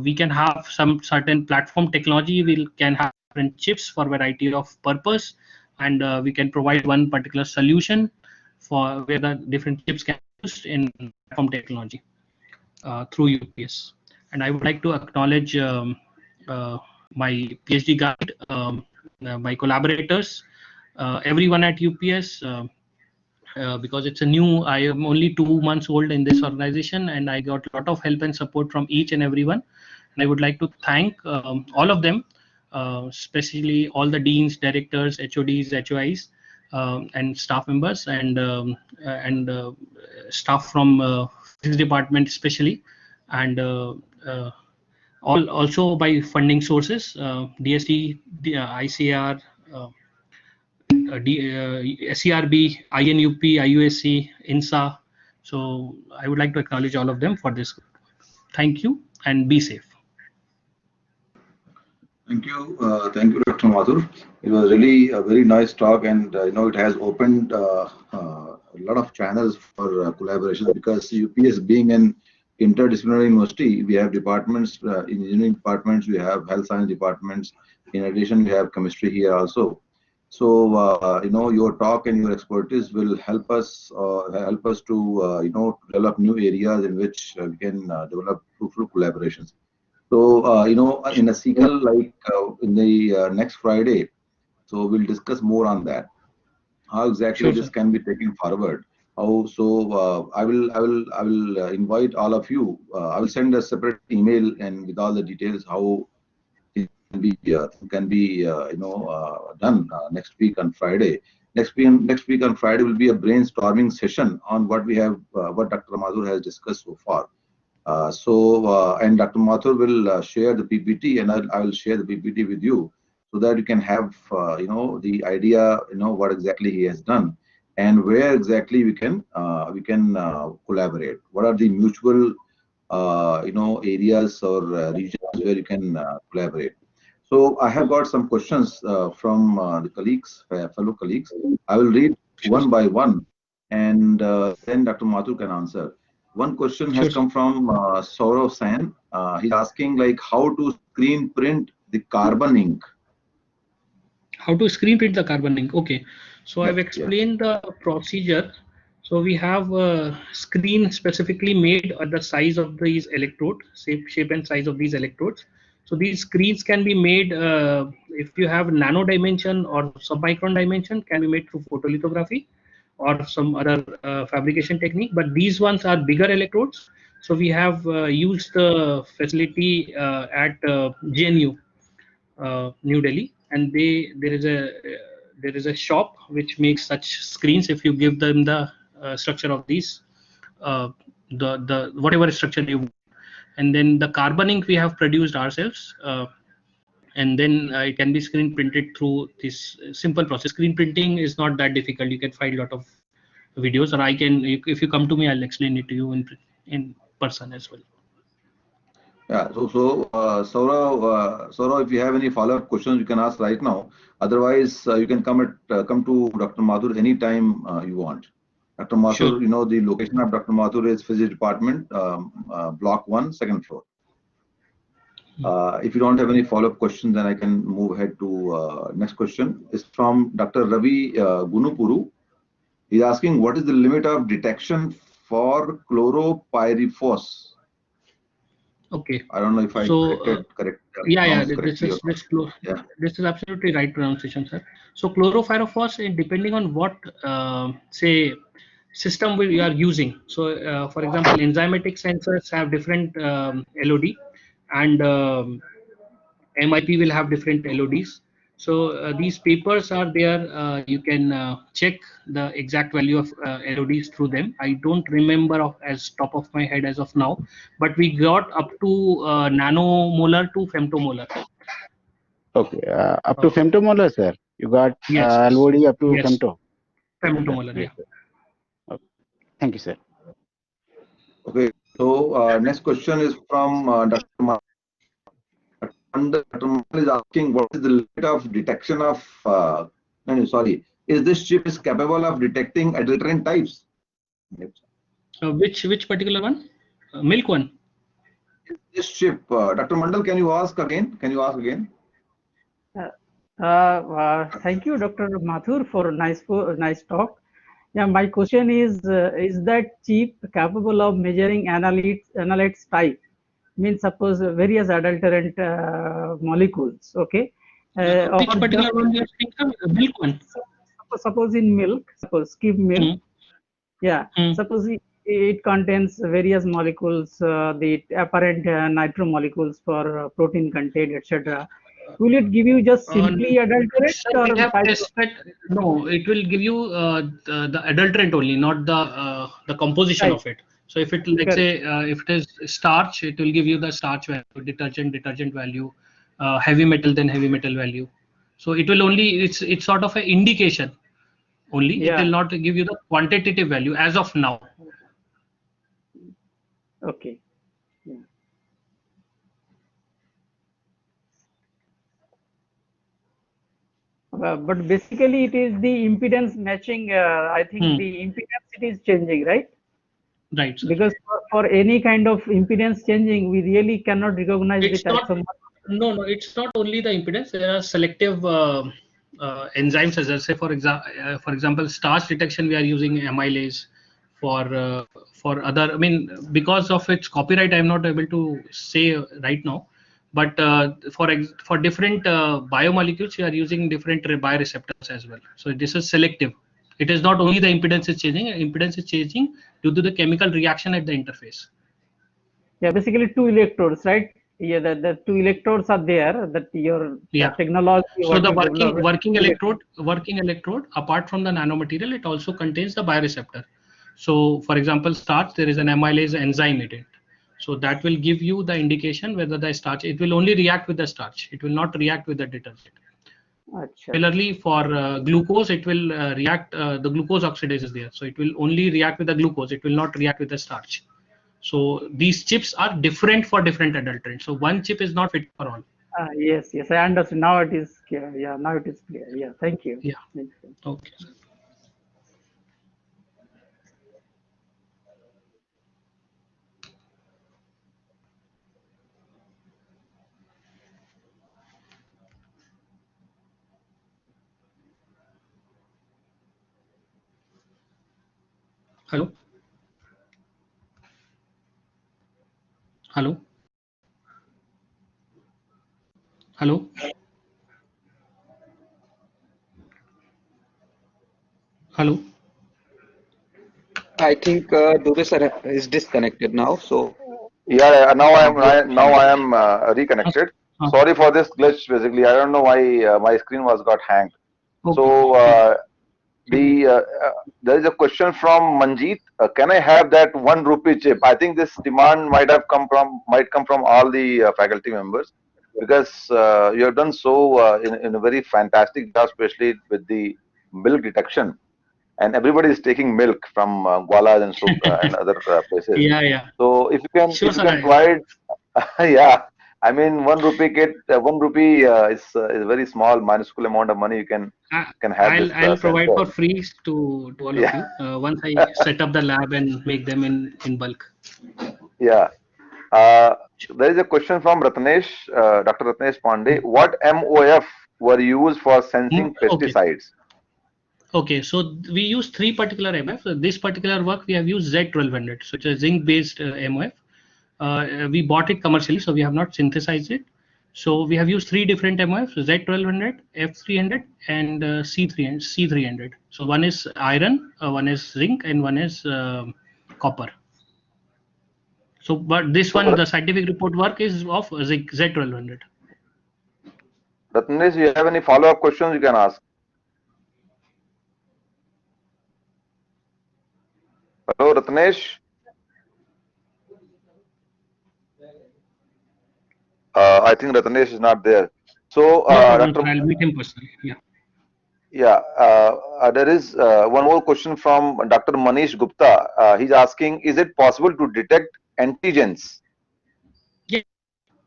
we can have some certain platform technology. We can have different chips for variety of purpose, and we can provide one particular solution for where the different chips can be used in platform technology through UPS. And I would like to acknowledge my PhD guide, my collaborators, everyone at UPS. Because it's a new, I am only 2 months old in this organization, and I got a lot of help and support from each and everyone. And I would like to thank all of them, especially all the deans, directors, HODs, HOIs, and staff members, and staff from physics department especially, and also by funding sources, DST, ICAR, SERB, INUP, IUSC, INSA. So I would like to acknowledge all of them for this. Thank you, and be safe. Thank you, Dr. Mathur. It was really a very nice talk, and it has opened a lot of channels for collaboration, because UPS being an interdisciplinary university, we have departments, engineering departments, we have health science departments. In addition, we have chemistry here also. So your talk and your expertise will help us to develop new areas in which we can develop fruitful collaborations. So in a sequel, like in the next Friday, so we'll discuss more on that, how exactly this can be taken forward. How so? I will invite all of you. I will send a separate email and with all the details how it can be done next week on Friday. Next week on Friday will be a brainstorming session on what we have, what Dr. Mathur has discussed so far. And Dr. Mathur will share the PPT, and I will share the PPT with you, so that you can have the idea, what exactly he has done, and where exactly we can collaborate. What are the mutual areas or regions where you can collaborate. So I have got some questions from the colleagues, fellow colleagues. I will read one by one, and then Dr. Mathur can answer. One question has come from Saurav Sen. He's asking how to screen print the carbon ink. How to screen print the carbon ink? Okay, so I've explained the procedure. So we have a screen specifically made at the size of these electrodes, shape and size of these electrodes. So these screens can be made if you have nano dimension or submicron dimension, can be made through photolithography or some other fabrication technique. But these ones are bigger electrodes. So we have used the facility at JNU, New Delhi. and there is a shop which makes such screens. If you give them the structure of these, the whatever structure you want, and then the carbon ink we have produced ourselves. And then it can be screen printed through this simple process. Screen printing is not that difficult. You can find a lot of videos, or I can, if you come to me, I'll explain it to you in person as well. Yeah, so Saurav, if you have any follow-up questions, you can ask right now. Otherwise, you can come to Dr. Mathur anytime you want. Dr. Mathur, Sure. you know, the location of Dr. Mathur is Physics Department, Block 1, second floor. If you don't have any follow-up questions, then I can move ahead to next question. It's from Dr. Ravi Gunupuru. He's asking, what is the limit of detection for chloropyrifos? Okay. I don't know if I correct. Yeah. This is absolutely right pronunciation, sir. So chloropyrifos, depending on what say system you are using. So for example, enzymatic sensors have different LOD, and MIP will have different LODs. So these papers are there. You can check the exact value of LODs through them. I don't remember as top of my head as of now, but we got up to nanomolar to femtomolar. Okay, up to femtomolar, sir. You got Yes. LOD up to Yes. femto. Femtomolar, yeah. Okay. Thank you, sir. Okay, so next question is from Dr. Mandal. Dr. Mandal is asking, what is the limit of detection of, is this chip is capable of detecting adulterant types? Which particular one? Milk one? This chip, Dr. Mandal, can you ask again? Thank you, Dr. Mathur, for nice talk. Yeah, my question is that chip capable of measuring analytes type? Means suppose various adulterant molecules, okay? Which particular one do you think of? Milk one? Suppose in milk, suppose skim milk. Yeah, suppose it contains various molecules, the apparent nitromolecules for protein content, etc. Will it give you just simply adulterant? No, it will give you the adulterant only, not the composition of it. So if it, let's say, if it is starch, it will give you the starch value, detergent value, heavy metal, then heavy metal value. So it will only, it's sort of an indication only. Yeah. It will not give you the quantitative value as of now. Okay. Yeah. But basically it is the impedance matching. I think the impedance it is changing, right? Right. Sir. Because for any kind of impedance changing, we really cannot recognize the types of. No, it's not only the impedance. There are selective enzymes, as I say. For example, starch detection, we are using amylase. For other, I mean, because of its copyright, I am not able to say right now. But for different biomolecules, we are using different bioreceptors as well. So this is selective. It is not only the impedance is changing. Impedance is changing due to the chemical reaction at the interface. Yeah, basically 2 electrodes, right? Yeah, the 2 electrodes are there. That your technology. So the working electrode, apart from the nanomaterial, it also contains the bioreceptor. So, for example, starch, there is an amylase enzyme in it. So that will give you the indication whether the starch, it will only react with the starch. It will not react with the detergent. Similarly, for glucose, it will react, the glucose oxidase is there. So it will only react with the glucose. It will not react with the starch. So these chips are different for different adulterants. So one chip is not fit for all. Yes, I understand. Now it is clear. Yeah, now it is clear. Yeah, thank you. Yeah. Okay. Hello. Hello. Hello. Hello. I think Dubey sir is disconnected now. So yeah, now I am reconnected. Sorry for this glitch. Basically, I don't know why my screen got hanged. Okay. So there is a question from Manjeet. Can I have that 1 rupee chip? I think this demand might come from all the faculty members, because you have done so in a very fantastic job, especially with the milk detection. And everybody is taking milk from Gwala and so and other places. Yeah. So if you Sure, can sir. provide, yeah, I mean 1 rupee kit, 1 rupee is a very small, minuscule amount of money. You can have this I'll provide sensor. for free to all of Yeah, you once I set up the lab and make them in bulk. yeah. There is a question from Ratnesh, Dr. Ratnesh Pandey. What MOF were used for sensing Okay. pesticides? Okay, so we use 3 particular MF. So this particular work we have used Z1200, so it's a zinc-based MOF. We bought it commercially, so we have not synthesized it. So we have used 3 different MOFs: Z1200, F300, and C300. So one is iron, one is zinc, and one is copper. So, but this one, the scientific report work is of Z1200. Ratnesh, you have any follow-up questions you can ask? Hello, Ratnesh. I think Ratnesh is not there. So, No problem, Dr. sir. I'll meet him personally. Yeah. Yeah, there is one more question from Dr. Manish Gupta. He's asking, is it possible to detect antigens? Yeah,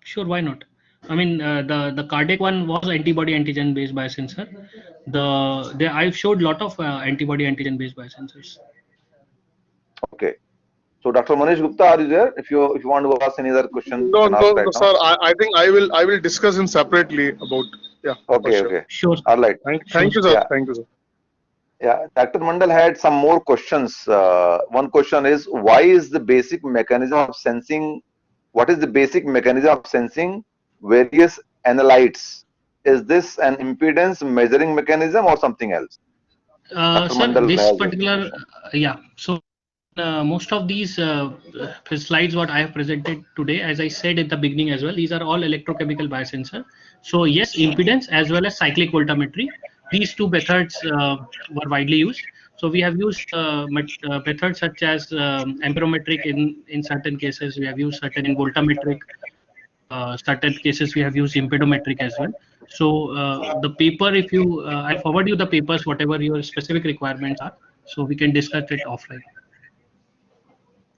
sure. Why not? I mean, the cardiac one was antibody antigen based biosensor. I've showed lot of antibody antigen based biosensors. Okay. So, Dr. Manish Gupta, are you there? If you want to ask any other question, you No, can ask right now. sir. I think I will discuss him separately about. Yeah. Okay, sure. okay. Sure. All right. Thank you, sir. Yeah. Thank you, sir. Yeah, Dr. Mandal had some more questions. One question is, why is the basic mechanism of sensing? What is the basic mechanism of sensing various analytes? Is this an impedance measuring mechanism or something else? Dr. Sir, Mandal this has particular, yeah. So most of these slides what I have presented today, as I said at the beginning as well, these are all electrochemical biosensor. So yes, impedance as well as cyclic voltammetry. These 2 methods were widely used. So we have used methods such as amperometric in certain cases. We have used certain in voltammetric. Certain cases we have used impedometric as well. So the paper, if you, I'll forward you the papers, whatever your specific requirements are, so we can discuss it offline.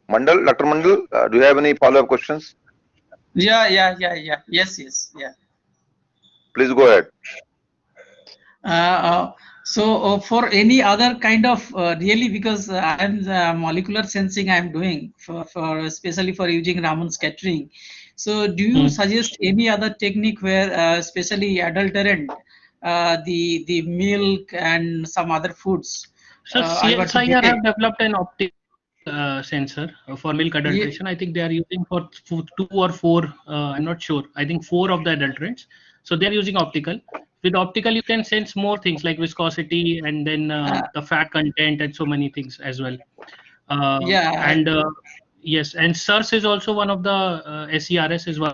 Mandal, Dr. Mandal, do you have any follow-up questions? Yeah. Yes. Yeah. Please go ahead. So for any other kind of really, because I'm molecular sensing I'm doing for especially for using Raman scattering. So do you suggest any other technique where especially adulterant the milk and some other foods? So I want to CSIR have detect. developed an optic sensor for milk adulteration. I think they are using for 2 or 4. I'm not sure. I think 4 of the adulterants. So they are using optical. With optical, you can sense more things like viscosity and then the fat content and so many things as well. And yes, and SIRS is also one of the SERS is one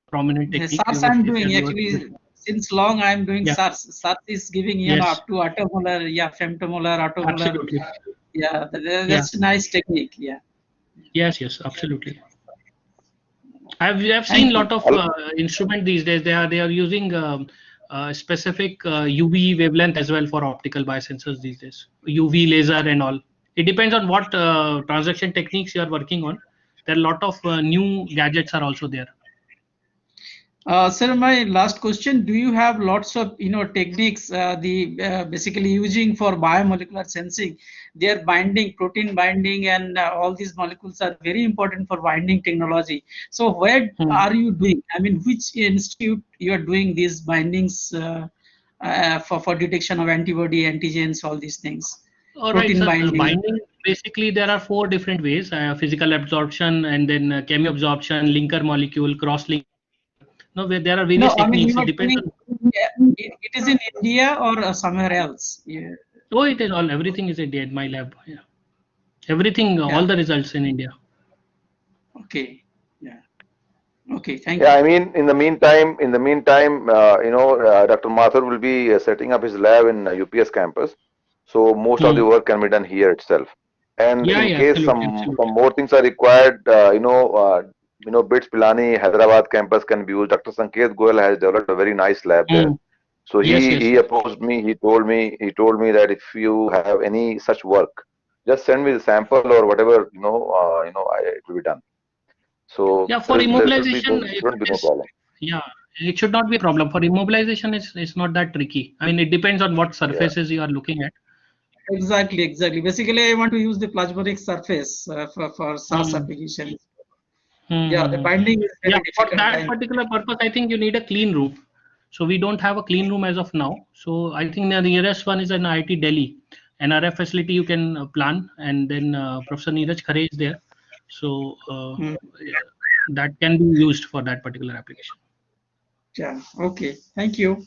prominent technique. SARS I'm doing actually since long. I'm doing SARS. SARS is giving up to attomolar, femtomolar, attomolar. Absolutely. Yeah, that's a nice technique. Yeah. Yes, absolutely. I've seen a lot of instrument these days. They are using specific UV wavelength as well for optical biosensors these days. UV laser and all. It depends on what transaction techniques you are working on. There are a lot of new gadgets are also there. Sir, my last question: do you have lots of techniques basically using for biomolecular sensing? Their binding, protein binding, and all these molecules are very important for binding technology. So where are you doing? I mean, which institute you are doing these bindings for detection of antibody, antigens, all these things? All right, so binding, basically there are 4 different ways: physical absorption, and then chemiabsorption, linker molecule, cross-link. No, there are various techniques. It depends on. It is in India or somewhere else. Yeah. Oh, it is all. Everything is India in my lab. Yeah. Everything, all the results in India. Okay. Yeah. Okay, thank you. Yeah, I mean, in the meantime, Dr. Mathur will be setting up his lab in UPS campus. So most of the work can be done here itself. And Yeah, in yeah, case absolutely, some absolutely. more things are required, BITS Pilani Hyderabad campus can be used. Dr. Sanket Goyal has developed a very nice lab there. Mm. So Yes, he yes, he yes. approached me. He told me that if you have any such work, just send me the sample or whatever. It will be done. So Yeah, for there immobilization, shouldn't be no problem. yeah, it should not be a problem. For immobilization, it's not that tricky. I mean, it depends on what Yeah. surfaces you are looking at. Exactly, exactly. Basically, I want to use the plasmonic surface for SAS Mm. applications. Yeah, the Mm-hmm. binding is Yeah, very for difficult. that And particular purpose, I think you need a clean room. So we don't have a clean room as of now. So I think the nearest one is an IIT Delhi. NRF facility you can plan, and then Professor Neeraj Khare is there. So mm, that can be used for that particular application. yeah, okay. Thank you.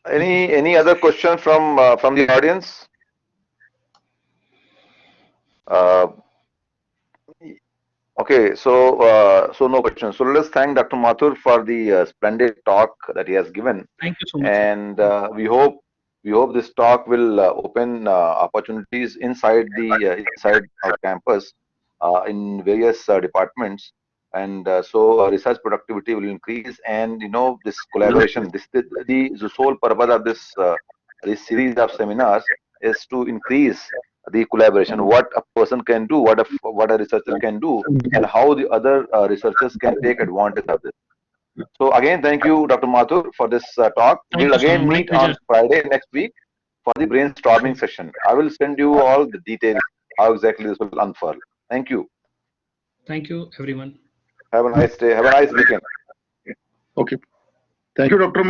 Any other question from the audience? Uh, okay, so no questions. So let's thank Dr. Mathur for the splendid talk that he has given, Thank you so much, sir. and we hope this talk will open opportunities inside our campus in various departments, and so research productivity will increase, and this collaboration, the sole purpose of this series of seminars is to increase the collaboration, what a person can do, what a researcher can do, and how the other researchers can take advantage of this. So again, thank you, Dr. Mathur, for this talk. Thank We'll you so much. again My meet on pleasure. Friday next week for the brainstorming Sure. session. I will send you all the details, how exactly this will unfurl. Thank you. Thank you, everyone. Have a nice day. Have a nice weekend. Okay. Thank you, Dr.